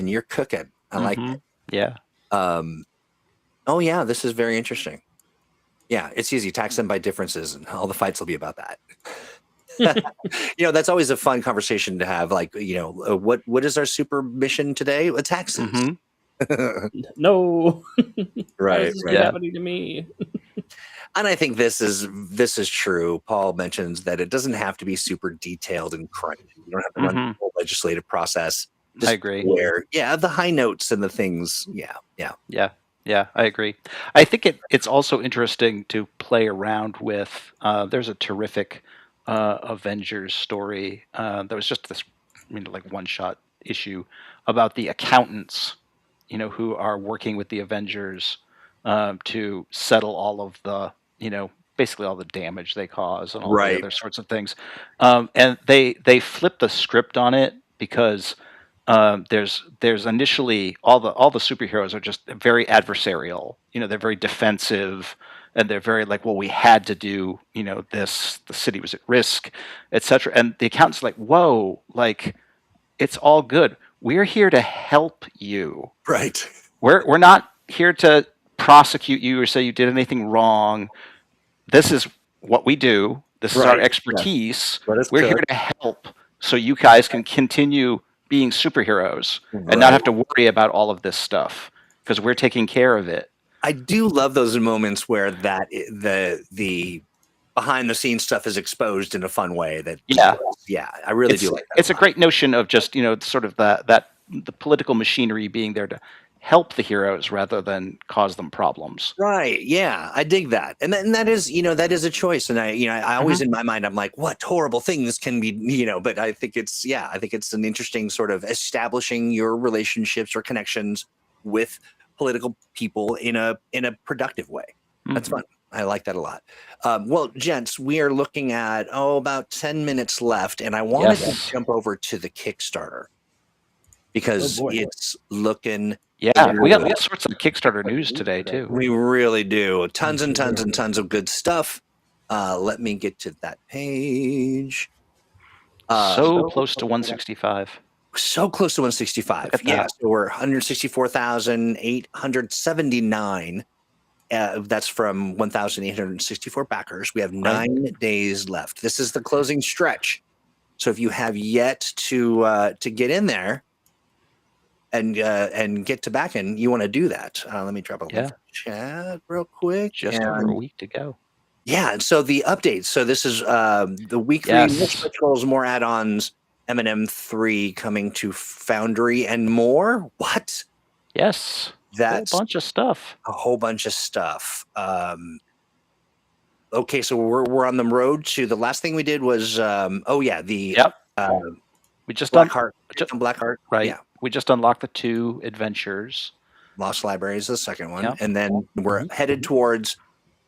you're cooking. I like it. Yeah. Oh yeah, this is very interesting. Yeah, it's easy. Tax them by differences, and all the fights will be about that. That's always a fun conversation to have. Like, what is our super mission today? Taxes. Mhm. no, why Right, is this right. happening to me? And I think this is true. Paul mentions that it doesn't have to be super detailed and crunchy. You don't have to run the whole legislative process. I agree. Where, the high notes and the things. Yeah, I agree. I think it's also interesting to play around with. There's a terrific Avengers story that was just this, like one-shot issue about the accountants, who are working with the Avengers to settle all of the, basically all the damage they cause and all the Right. other sorts of things. And they flipped the script on it because there's initially all the superheroes are just very adversarial. They're very defensive, and they're very like, well, we had to do this. The city was at risk, etc. And the accountant's like, whoa, like it's all good. We're here to help you. Right. We're not here to prosecute you or say you did anything wrong. This is what we do. This is our expertise. We're here to help so you guys can continue being superheroes and not have to worry about all of this stuff because we're taking care of it. I do love those moments where the behind the scenes stuff is exposed in a fun way. I really do like that. It's a great notion of just sort of the political machinery being there to help the heroes rather than cause them problems. Right. Yeah, I dig that. And that is, that is a choice. And I always in my mind, I'm like, what horrible things can be, but I think it's an interesting sort of establishing your relationships or connections with political people in a productive way. That's fun. I like that a lot. Well, gents, we are looking at, about 10 minutes left. And I wanted to jump over to the Kickstarter because it's looking. Yeah, we got all sorts of Kickstarter news today too. We really do. Tons and tons and tons of good stuff. Let me get to that page. So close to 165. So close to 165. Yeah, so we're 164,879. That's from 1,864 backers. We have 9 days left. This is the closing stretch. So if you have yet to get in there and get to backing, you want to do that. Let me drop a link in the chat real quick. Just over a week to go. Yeah, and so the updates. So this is the week 3 patrols, more add-ons, M&M 3 coming to Foundry and more. What? Yes. That's a bunch of stuff. A whole bunch of stuff. Okay, so we're on the road to the last thing we did was we just Blackheart. Blackheart. Right. Yeah. We just unlocked the 2 adventures. Lost Library is the second one. And then we're headed towards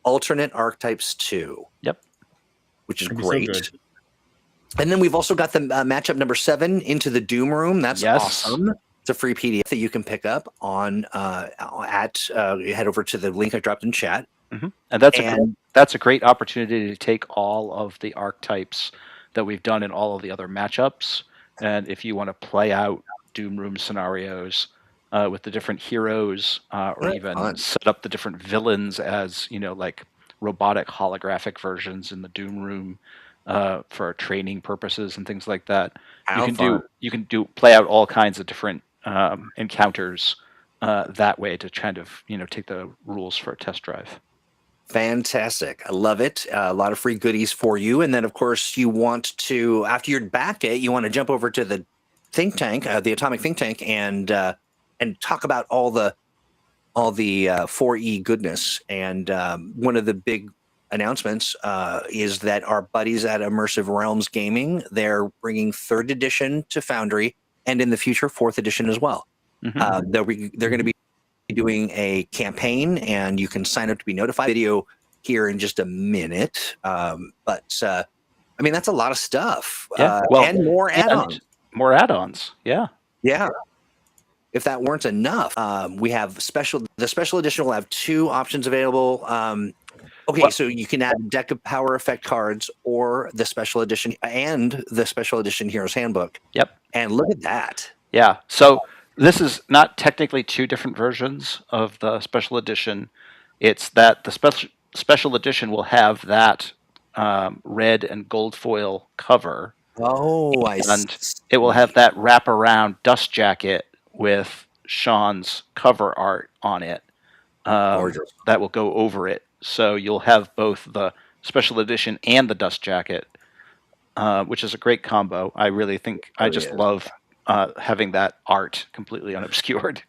Alternate Archetypes 2. Yep. Which is great. So and then we've also got the matchup number 7, Into the Doom Room. That's awesome. It's a free PDF that you can pick up on head over to the link I dropped in chat. And that's a great opportunity to take all of the archetypes that we've done in all of the other matchups. And if you want to play out Doom Room scenarios with the different heroes or even set up the different villains as, like robotic holographic versions in the Doom Room for training purposes and things like that. You can play out all kinds of different encounters that way to kind of, take the rules for a test drive. Fantastic. I love it. A lot of free goodies for you. And then, of course, you want to, after you're back it, you want to jump over to the think tank, the Atomic Think Tank, and talk about all the 4E goodness. And one of the big announcements is that our buddies at Immersive Realms Gaming, they're bringing 3rd edition to Foundry, and in the future, 4th edition as well. They're going to be doing a campaign, and you can sign up to be notified. Video here in just a minute. But I mean, that's a lot of stuff. Yeah. Well, and more add-ons. and more add-ons. Yeah. Yeah. If that weren't enough, we have the special edition will have 2 options available. Okay, Well- so you can add a deck of power effect cards or the special edition and the special edition Heroes Handbook. Yep. And look at that. Yeah. So this is not technically 2 different versions of the special edition. It's that the special edition will have that red and gold foil cover, Oh, I and see. it will have that wraparound dust jacket with Sean's cover art on it. Gorgeous. That will go over it. So you'll have both the special edition and the dust jacket, which is a great combo. I really think I just love having that art completely unobscured.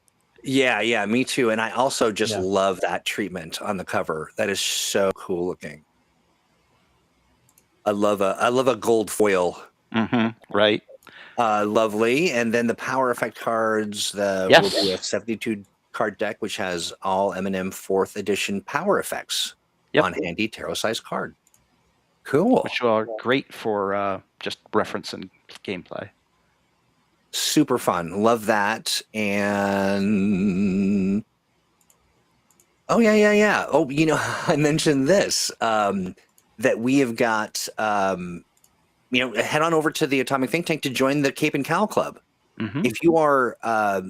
Yeah, me too. And I also just Yeah. love that treatment on the cover. That is so cool looking. I love a gold foil. Right. Lovely. And then the power effect cards, will be a 72 card deck, which has all M&M 4th edition power effects on handy tarot size card. Cool. Which are great for just reference and gameplay. Super fun. Love that. And oh yeah. Oh, I mentioned this, that we have got, head on over to the Atomic Think Tank to join the Cape and Cal Club. If you are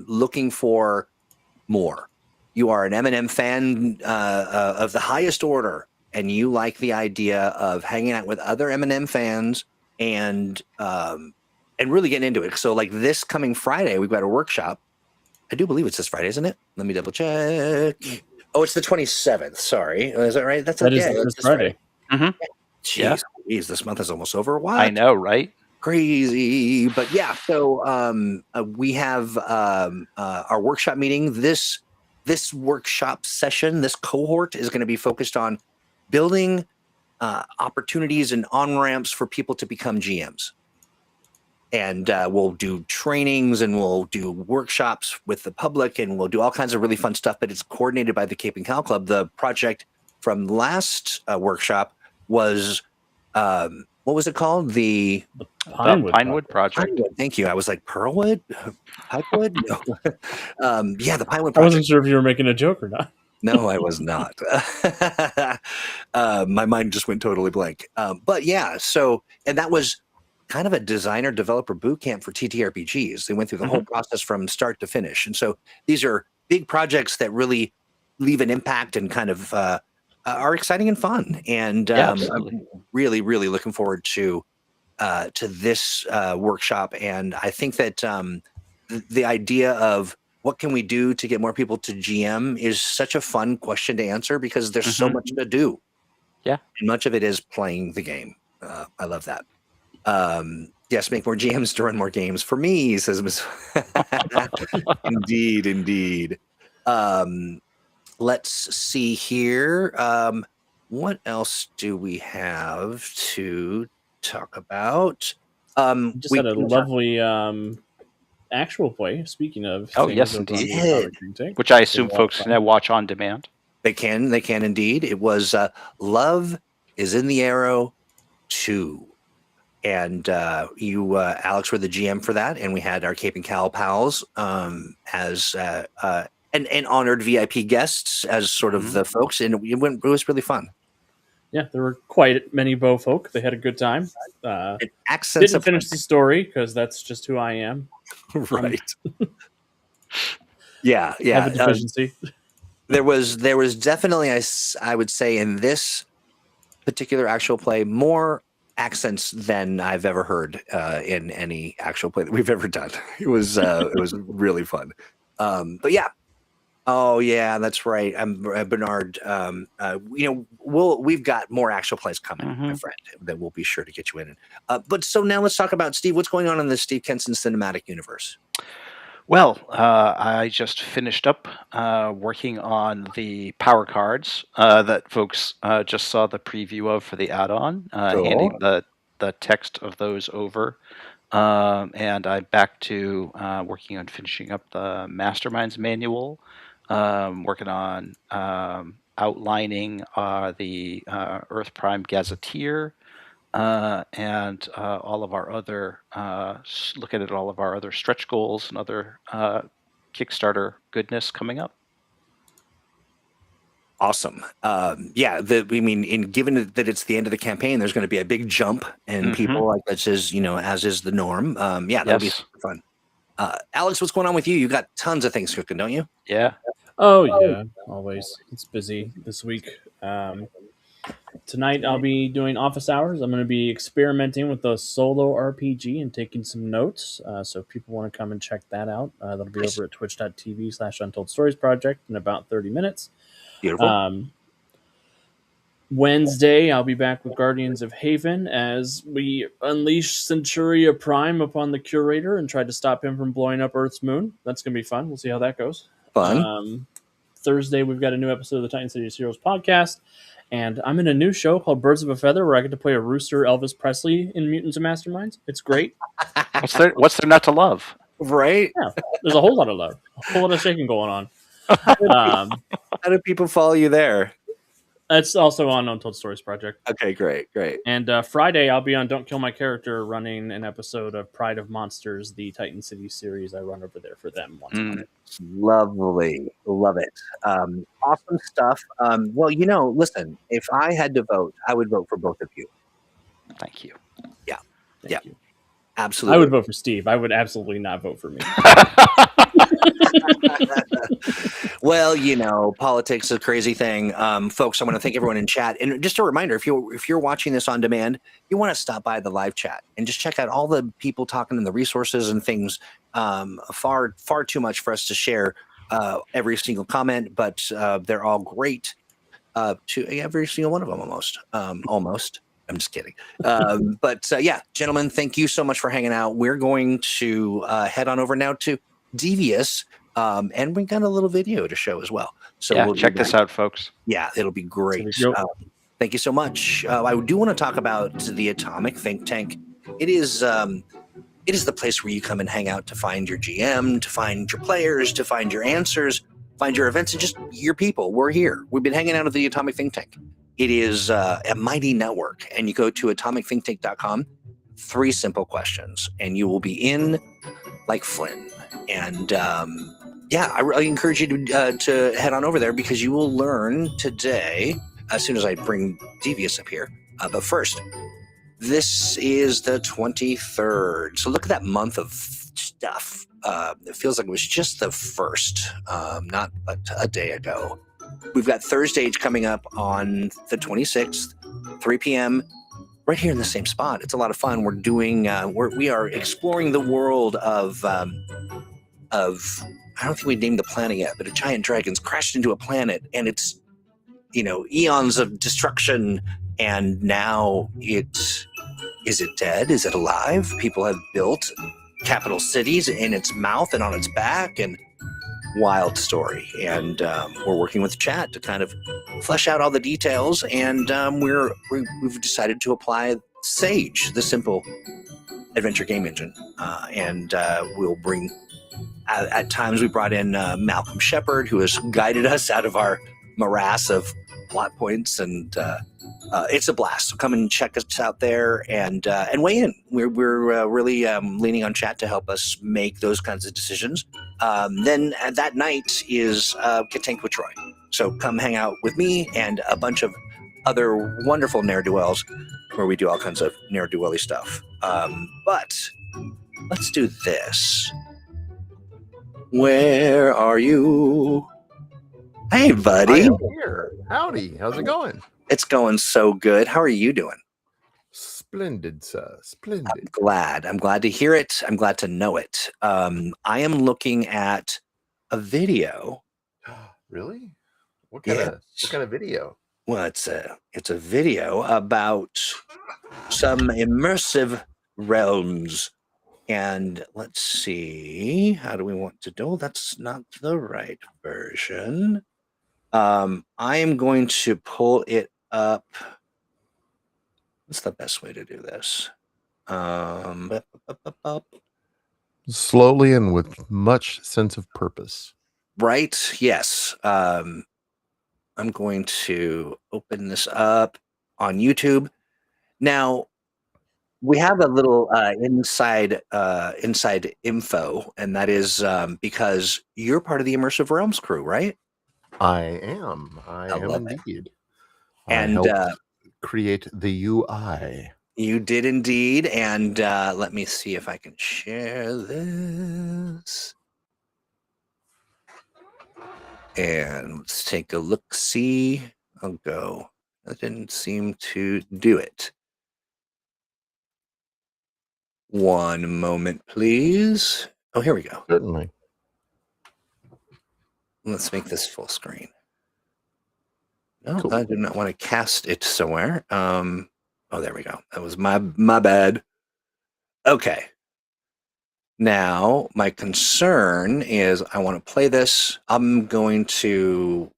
looking for more, you are an M&M fan of the highest order, and you like the idea of hanging out with other M&M fans and really getting into it. So like this coming Friday, we've got a workshop. I do believe it's this Friday, isn't it? Let me double check. Oh, it's the 27th. Sorry. Is that right? That's That okay. is this Friday. Jeez, this month is almost over. What? I know, right? Crazy. But yeah, so we have our workshop meeting. This workshop session, this cohort is going to be focused on building opportunities and on-ramps for people to become GMs. And we'll do trainings and we'll do workshops with the public and we'll do all kinds of really fun stuff, but it's coordinated by the Cape and Cal Club. The project from workshop was, what was it called? The Pinewood Project. Pinewood, thank you. I was like, Pearlwood? Pipewood? No. Yeah, the Pinewood Project. I wasn't sure if you were making a joke or not. No, I was not. My mind just went totally blank. But yeah, and that was kind of a designer developer boot camp for TTRPGs. They went through the whole process from start to finish. And so these are big projects that really leave an impact and kind of are exciting and fun. And I'm really, really looking forward to this workshop. And I think that the idea of what can we do to get more people to GM is such a fun question to answer because there's so much to do. Yeah. And much of it is playing the game. I love that. Yes, make more GMs to run more games for me, says Ms. Indeed. Let's see here. What else do we have to talk about? We just had a lovely actual play. Speaking of, yes, indeed. Which I assume folks can now watch on demand. They can indeed. It was Love is in the Arrow 2. And you, Alex, were the GM for that, and we had our Cape and Cal pals as and honored VIP guests as sort of the folks, and it was really fun. Yeah, there were quite many Bow folk. They had a good time. Accents didn't finish the story because that's just who I am. Right. Yeah. I have a deficiency. There was definitely, I would say, in this particular actual play, more accents than I've ever heard in any actual play that we've ever done. It was really fun. But yeah. Oh yeah, that's right. I'm Bernard. We've got more actual plays coming, my friend, that we'll be sure to get you in. But so now let's talk about Steve. What's going on in the Steve Kenson cinematic universe? Well, I just finished up working on the power cards that folks just saw the preview of for the add-on, handing the text of those over. And I'm back to working on finishing up the Masterminds manual working on outlining the Earth Prime Gazetteer, and all of our other looking at all of our other stretch goals and other Kickstarter goodness coming up. Awesome. Yeah, given that it's the end of the campaign, there's going to be a big jump in people, like that's as is the norm. Yeah, that'll be Yes. super fun. Alex, what's going on with you? You got tons of things cooking, don't you? Yeah. Oh yeah, always. It's busy this week. Tonight I'll be doing office hours. I'm going to be experimenting with a solo RPG and taking some notes. So if people want to come and check that out, that'll be Nice. over at twitch.tv/Untold Stories Project in about 30 minutes. Beautiful. Wednesday, I'll be back with Guardians of Haven as we unleash Centuria Prime upon the Curator and try to stop him from blowing up Earth's moon. That's going to be fun. We'll see how that goes. Fun. Thursday, we've got a new episode of the Titan City Heroes podcast, and I'm in a new show called Birds of a Feather where I get to play a rooster Elvis Presley in Mutants and Masterminds. It's great. What's there not to love? Right? Yeah, there's a whole lot of love, a whole lot of shaking going on. How do people follow you there? It's also on Untold Stories Project. Okay, great. And Friday, I'll be on Don't Kill My Character running an episode of Pride of Monsters, the Titan City series I run over there for them once a month. Lovely. Love it. Awesome stuff. Well, listen, if I had to vote, I would vote for both of you. Thank you. Thank you. Absolutely. I would vote for Steve. I would absolutely not vote for me. Well, politics is a crazy thing. Folks, I want to thank everyone in chat. And just a reminder, if you're watching this on demand, you want to stop by the live chat and just check out all the people talking and the resources and things. Far too much for us to share every single comment, but they're all great. To every single one of them, almost. I'm just kidding. But yeah, gentlemen, thank you so much for hanging out. We're going to head on over now to Devious. And we got a little video to show as well. So yeah, we'll check this out, folks. Yeah, it'll be great. Thank you so much. I do want to talk about the Atomic Think Tank. It is the place where you come and hang out to find your GM, to find your players, to find your answers, find your events, and just your people. We're here. We've been hanging out at the Atomic Think Tank. It is a mighty network, and you go to atomicthinktank.com. 3 simple questions, and you will be in like Flynn. And I really encourage you to head on over there because you will learn today as soon as I bring Devious up here. But first, this is the 23rd. So look at that month of stuff. It feels like it was just the first, not but a day ago. We've got Thursday coming up on the 26th, 3 p.m. right here in the same spot. It's a lot of fun. We're doing, we are exploring the world of I don't think we named the planet yet, but a giant dragon's crashed into a planet, and it's, eons of destruction, and now is it dead? Is it alive? People have built capital cities in its mouth and on its back, and wild story. And we're working with chat to kind of flesh out all the details, and we've decided to apply Sage, the simple adventure game engine, and we'll bring. At times, we brought in Malcolm Shepard, who has guided us out of our morass of plot points, and it's a blast. So come and check us out there and weigh in. We're really leaning on chat to help us make those kinds of decisions. Then that night is Katank with Troy. So come hang out with me and a bunch of other wonderful ne'er-do-wells where we do all kinds of ne'er-do-welly stuff. But let's do this. Where are you? Hey, buddy. I am here. Howdy. How's it going? It's going so good. How are you doing? Splendid, sir. Splendid. I'm glad to hear it. I'm glad to know it. I am looking at a video. Really? What kind of video? Well, it's a video about some immersive realms. And let's see, how do we want to do? That's not the right version. I am going to pull it up. What's the best way to do this? Slowly and with much sense of purpose. right? Yes. I'm going to open this up on YouTube. Now, we have a little inside info, and that is because you're part of the Immersive Realms crew, right? I am. I I am love it. indeed. I And helped create the UI. you did indeed. And let me see if I can share this. And let's take a look. See, I'll go. That didn't seem to do it. One moment, please. Oh, here we go. Certainly. Let's make this full screen. No, Cool. I do not want to cast it somewhere. Oh, there we go. That was my bad. Okay. Now, my concern is I want to play this. I'm going to,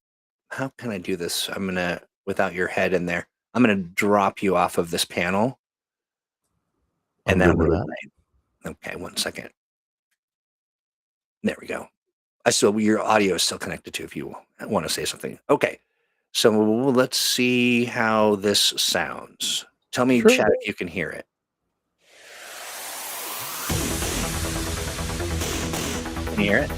how can I do this? I'm going to, without your head in there, I'm going to drop you off of this panel. I'm And then good with that. Okay, 1 second. There we go. I still, your audio is still connected to if you want to say something. Okay. So let's see how this sounds. Tell me, Sure. chat, if you can hear it. Can you hear it?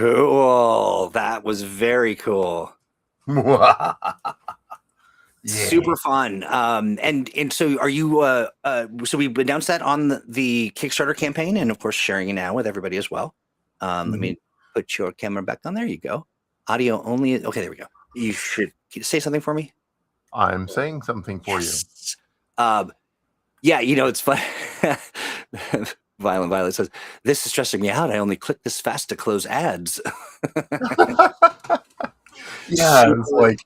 Cool. That was very cool. Yeah. Super fun. And so are you so we announced that on the Kickstarter campaign, and of course sharing it now with everybody as well. Let me put your camera back on. There you go. Audio only. Okay, there we go. You should say something for me. I'm saying something for you. Yeah, you know, it's fun. Violent Violet says, "This is stressing me out. I only click this fast to close ads." Yeah, it's like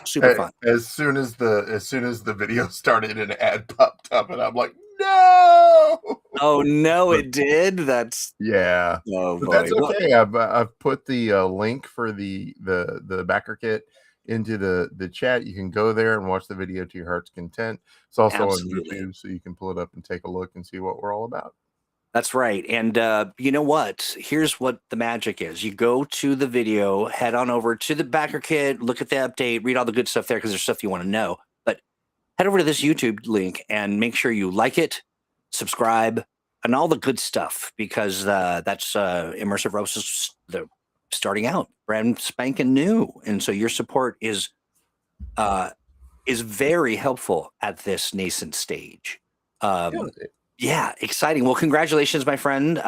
super fun. As soon as the video started, an ad popped up, and I'm like, no. Oh no, it did. That's yeah. Oh But boy. that's okay. I've put the link for the backer kit into the chat. You can go there and watch the video to your heart's content. It's also Absolutely. on YouTube, so you can pull it up and take a look and see what we're all about. That's right. And you know what? Here's what the magic is. You go to the video, head on over to the backer kit, look at the update, read all the good stuff there because there's stuff you want to know. But head over to this YouTube link and make sure you like it, subscribe, and all the good stuff because that's Immersive Roast the starting out, brand spanking new. And so your support is very helpful at this nascent stage. Yeah, exciting. Well, congratulations, my friend.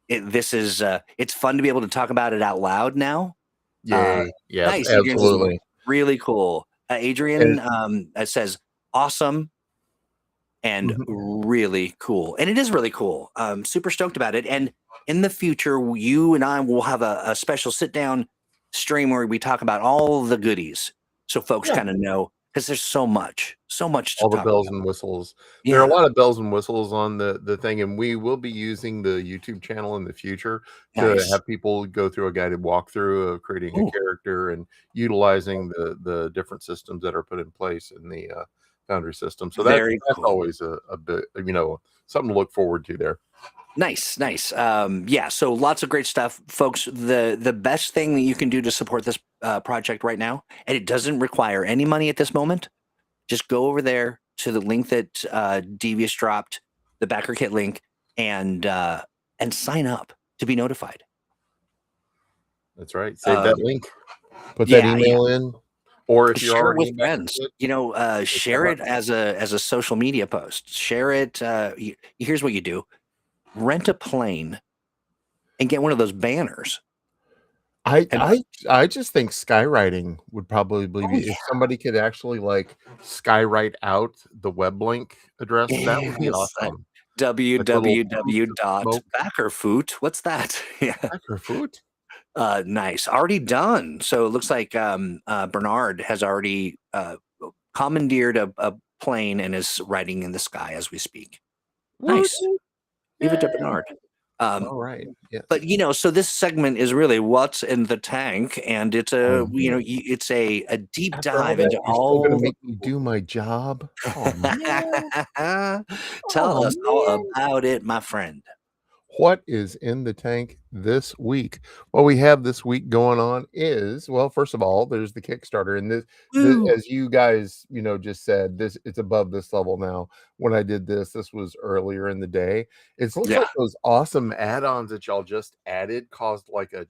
It's fun to be able to talk about it out loud now. Yay. Yeah, Nice. Adrian says, absolutely. really cool. Adrian says, awesome and really cool. And it is really cool. Super stoked about it. And in the future, you and I will have a special sit down stream where we talk about all the goodies so folks kind of know, because there's so much to all the talk bells about. and whistles. Yeah. There are a lot of bells and whistles on the thing, and we will be using the YouTube channel in the future to have people go through a guided walkthrough of creating a character and utilizing the different systems that are put in place in the Foundry system. So that's cool. Always a bit, something to look forward to there. Nice. Yeah, so lots of great stuff, folks. The best thing that you can do to support this project right now, and it doesn't require any money at this moment, just go over there to the link that Devious dropped, the backer kit link, and sign up to be notified. That's right. Save that link. Put that email in. Or if you're share already it with friends, share it as a social media post. Share it. Here's what you do: rent a plane and get one of those banners. I just think skywriting would probably be if somebody could actually like skywrite out the web link address. That would be awesome. www.backerfoot. What's that? Yeah, Backerfoot. Nice. Already done. So it looks like Bernard has already commandeered a plane and is riding in the sky as we speak. Nice. Leave it to Bernard. All right. Yes. But so this segment is really what's in the tank, and it's it's a deep dive into all. Going to make me do my job. Oh, man. Tell us all about it, my friend. What is in the tank this week? What we have this week going on is, well, first of all, there's the Kickstarter, and this as you guys, just said, it's above this level now. When I did this was earlier in the day. It looks like those awesome add-ons that y'all just added caused like a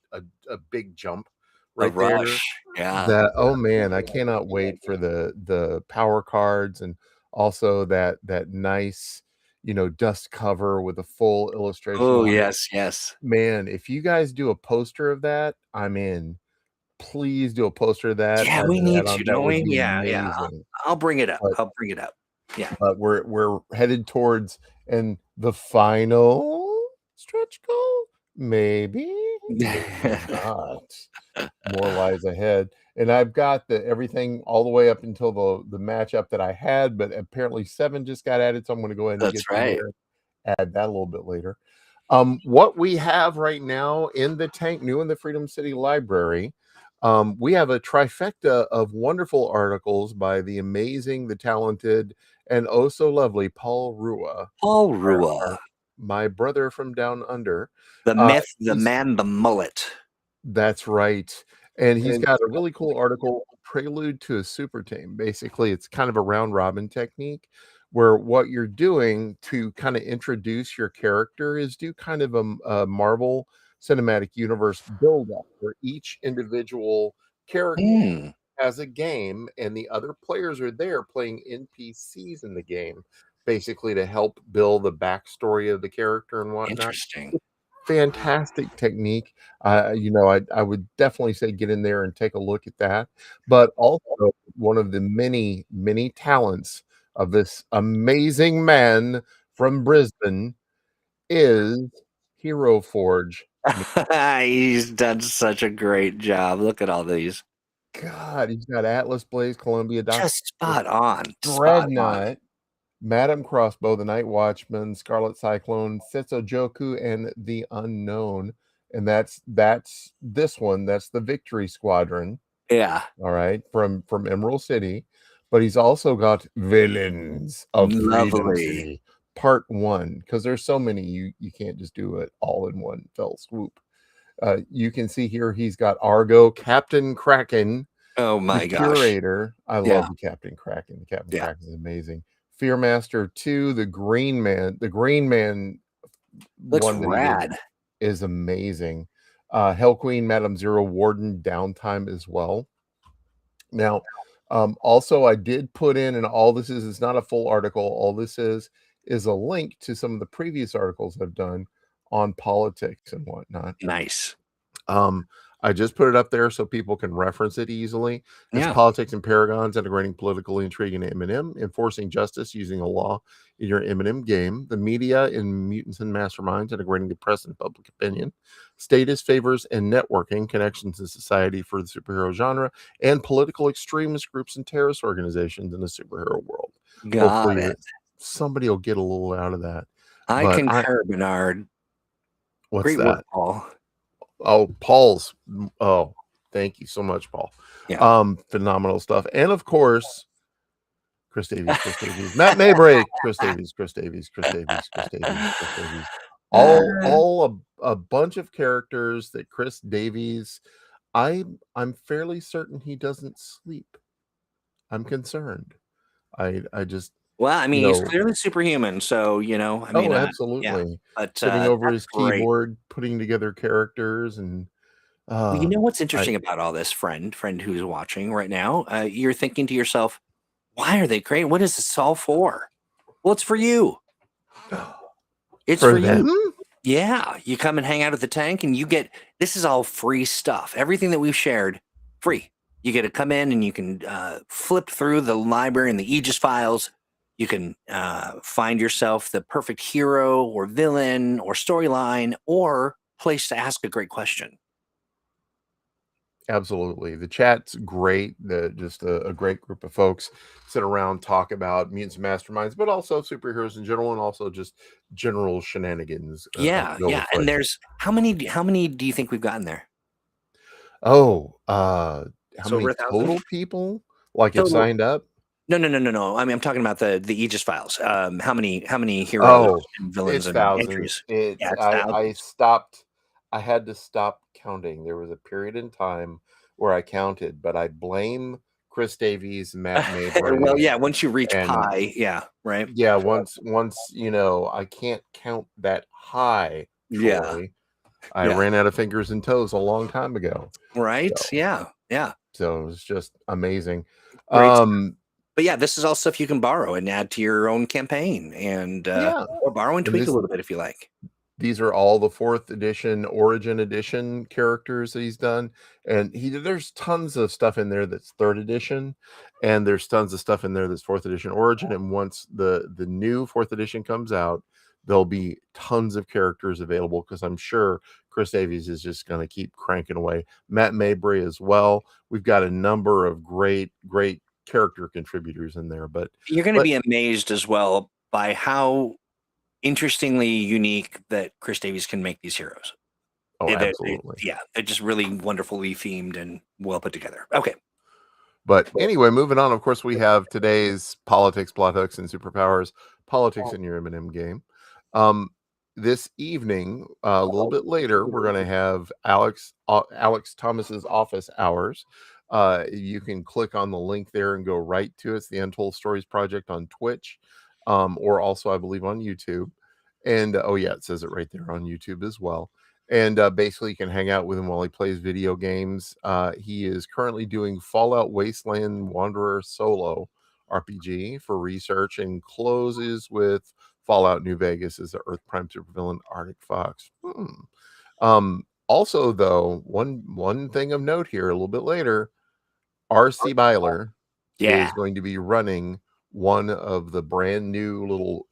big jump right there. Yeah. Oh man, I cannot wait for the power cards, and also that nice dust cover with a full illustration. Oh, yes. Man, if you guys do a poster of that, I'm in. Please do a poster of that. Yeah, we need to, don't we? Yeah. I'll bring it up. Yeah. But we're headed towards the final stretch goal. Maybe not. More lies ahead. And I've got everything all the way up until the matchup that I had, but apparently 7 just got added, so I'm going to go ahead and add that a little bit later. What we have right now in the tank, new in the Freedom City Library, we have a trifecta of wonderful articles by the amazing, the talented, and oh so lovely Paul Rua. My brother from down under. The myth, the man, the mullet. That's right. And he's got a really cool article, Prelude to a Super Team. Basically, it's kind of a round robin technique where what you're doing to kind of introduce your character is do kind of a Marvel Cinematic Universe build up where each individual character has a game and the other players are there playing NPCs in the game, basically to help build the backstory of the character and whatnot. Interesting. Fantastic technique. I would definitely say get in there and take a look at that. But also one of the many, many talents of this amazing man from Brisbane is Hero Forge. He's done such a great job. Look at all these. God, he's got Atlas Blaze, Columbia, just spot on. Dreadnought, Madam Crossbow, the Night Watchman, Scarlet Cyclone, Setsujoku, and the Unknown. And that's this one. That's the Victory Squadron. Yeah. All right. From Emerald City. But he's also got Villains of Freedom City, Part 1. Because there's so many, you can't just do it all in one fell swoop. You can see here he's got Argo, Captain Kraken. Oh my gosh. Curator. I love the Captain Kraken. The Captain Kraken is amazing. Fearmaster 2, the Green Man. The Green Man looks rad. Is amazing. Hell Queen, Madam Zero, Warden, Downtime as well. Now, Also, I did put in, and all this is not a full article. All this is a link to some of the previous articles I've done on politics and whatnot. Nice. I just put it up there so people can reference it easily. It's Yeah. Politics and Paragons, integrating political intrigue in M&M, enforcing justice using a law in your M&M game, the media in Mutants and Masterminds, integrating the press and public opinion, status, favors, and networking, connections in society for the superhero genre, and political extremist groups and terrorist organizations in the superhero world. Got Hopefully it. somebody will get a little out of that. I But concur, Bernard. what's Great work, that? Paul. Oh, Paul's. Oh, thank you so much, Paul. Yeah. Phenomenal stuff. And of course, Chris Davies, Matt Mabray, Chris Davies. All a bunch of characters that Chris Davies, I'm fairly certain he doesn't sleep. I'm concerned. I just, Well, I mean, you he's know, clearly superhuman, so I mean, yeah. absolutely. But Sitting over that's his great. keyboard, putting together characters, and Well, you know what's interesting about all this, friend who's watching right now? You're thinking to yourself, why are they creating? What is this all for? Well, it's for you. It's for them. you. Yeah, you come and hang out at the tank, and you get this is all free stuff. Everything that we've shared, free. You get to come in and you can flip through the library and the Aegis files. You can find yourself the perfect hero or villain or storyline or place to ask a great question. Absolutely. The chat's great. Just a great group of folks sit around, talk about mutants and masterminds, but also superheroes in general, and also just general shenanigans. Yeah. And there's how many do you think we've gotten there? Oh, how So many over 1,000? total people have signed up? No. I mean, I'm talking about the Aegis files. How many heroes and villains and entries? It's I stopped. I had to stop counting. There was a period in time where I counted, but I blame Chris Davies, Matt Mabray. Well, yeah, once you reach pi, yeah, right. Yeah, once I can't count that high. Troy. I ran out of fingers and toes a long time ago. Right? So, yeah. So it was just amazing. But yeah, this is all stuff you can borrow and add to your own campaign, and or borrow and tweak a little bit if you like. These are all the 4th edition, Origin edition characters that he's done, and there's tons of stuff in there that's 3rd edition, and there's tons of stuff in there that's 4th edition Origin. And once the new 4th edition comes out, there'll be tons of characters available because I'm sure Chris Davies is just going to keep cranking away. Matt Mabray as well. We've got a number of great character contributors in there, but you're going to be amazed as well by how interestingly unique that Chris Davies can make these heroes. Oh, absolutely. They're just really wonderfully themed and well put together. Okay. But anyway, moving on. Of course, we have today's politics, plot hooks, and superpowers. Politics in your M&M game. This evening, a little bit later, we're going to have Alex Thomas's office hours. You can click on the link there and go right to it. It's the Untold Stories Project on Twitch, or also I believe on YouTube. And it says it right there on YouTube as well. And basically, you can hang out with him while he plays video games. He is currently doing Fallout Wasteland Wanderer Solo RPG for research, and closes with Fallout New Vegas as the Earth Prime supervillain Arctic Fox. Also, though, one thing of note here, a little bit later, R.C. Byler is going to be running one of the brand new little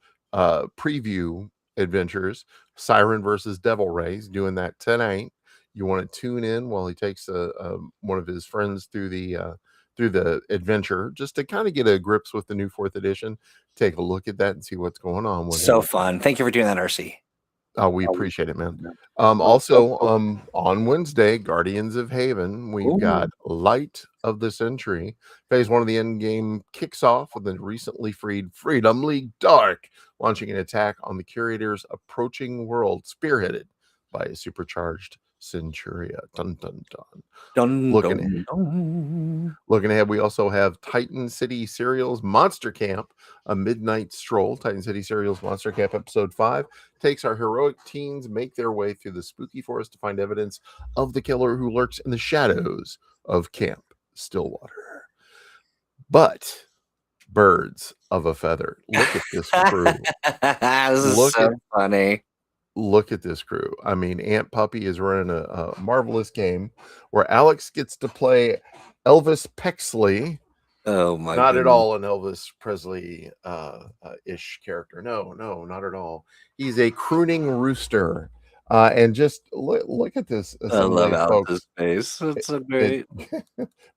preview adventures, Siren versus Devil Rays, doing that tonight. You want to tune in while he takes one of his friends through the adventure, just to kind of get a grips with the new 4th edition. Take a look at that and see what's going on with it. So fun. Thank you for doing that, RC. Oh, we appreciate it, man. Also, on Wednesday, Guardians of Haven, we've got Light of the Century. Phase 1 of the endgame kicks off with the recently freed Freedom League Dark, launching an attack on the curator's approaching world, spearheaded by a supercharged Centuria. Dun, dun, dun. Looking ahead, we also have Titan City Serials Monster Camp, a midnight stroll. Titan City Serials Monster Camp episode 5 takes our heroic teens make their way through the spooky forest to find evidence of the killer who lurks in the shadows of Camp Stillwater. But birds of a feather. Look at this crew. This is Look so at funny. look at this crew. I mean, Aunt Puppy is running a marvelous game where Alex gets to play Elvis Pexley. Oh my Not at goodness. all an Elvis Presley ish character. No, not at all. He's a crooning rooster. And just look at this I love assembly, folks. Alex's face. It's so It, great.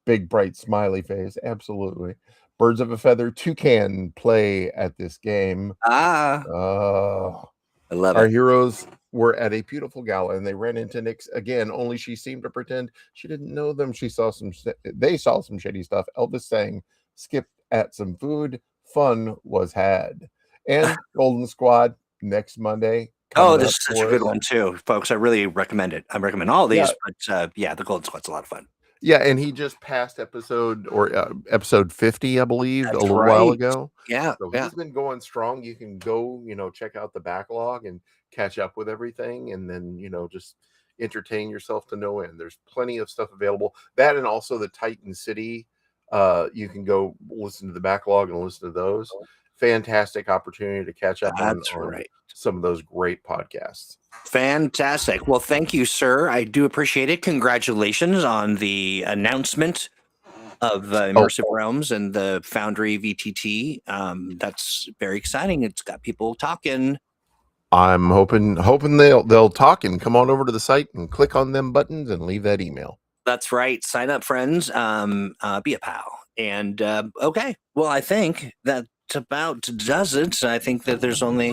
big bright smiley face. Absolutely. Birds of a feather. Toucan play at this game. Ah, I love Our it. heroes were at a beautiful gala and they ran into Nyx again, only she seemed to pretend she didn't know them. They saw some shady stuff. Elvis sang, skipped at some food, fun was had. And Golden Squad next Monday. Oh, coming this up is such a for good us. one too, folks. I really recommend it. I recommend all these, Yeah. but yeah, the Golden Squad's a lot of fun. Yeah, and he just passed episode 50, I believe, That's a little while right. ago. Yeah, So yeah. he's been going strong. You can go, check out the backlog and catch up with everything, and then just entertain yourself to no end. There's plenty of stuff available. That and also the Titan City. You can go listen to the backlog and listen to those. Fantastic opportunity to catch up on right. some of those great podcasts. Fantastic. Well, thank you, sir. I do appreciate it. Congratulations on the announcement of Immersive Realms and the Foundry VTT. That's very exciting. It's got people talking. I'm hoping they'll talk and come on over to the site and click on them buttons and leave that email. That's right. Sign up, friends. Be a pal. And okay. Well, I think that about does it. I think that there's only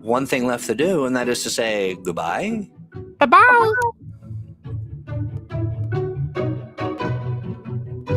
one thing left to do, and that is to say goodbye. Bye-bye.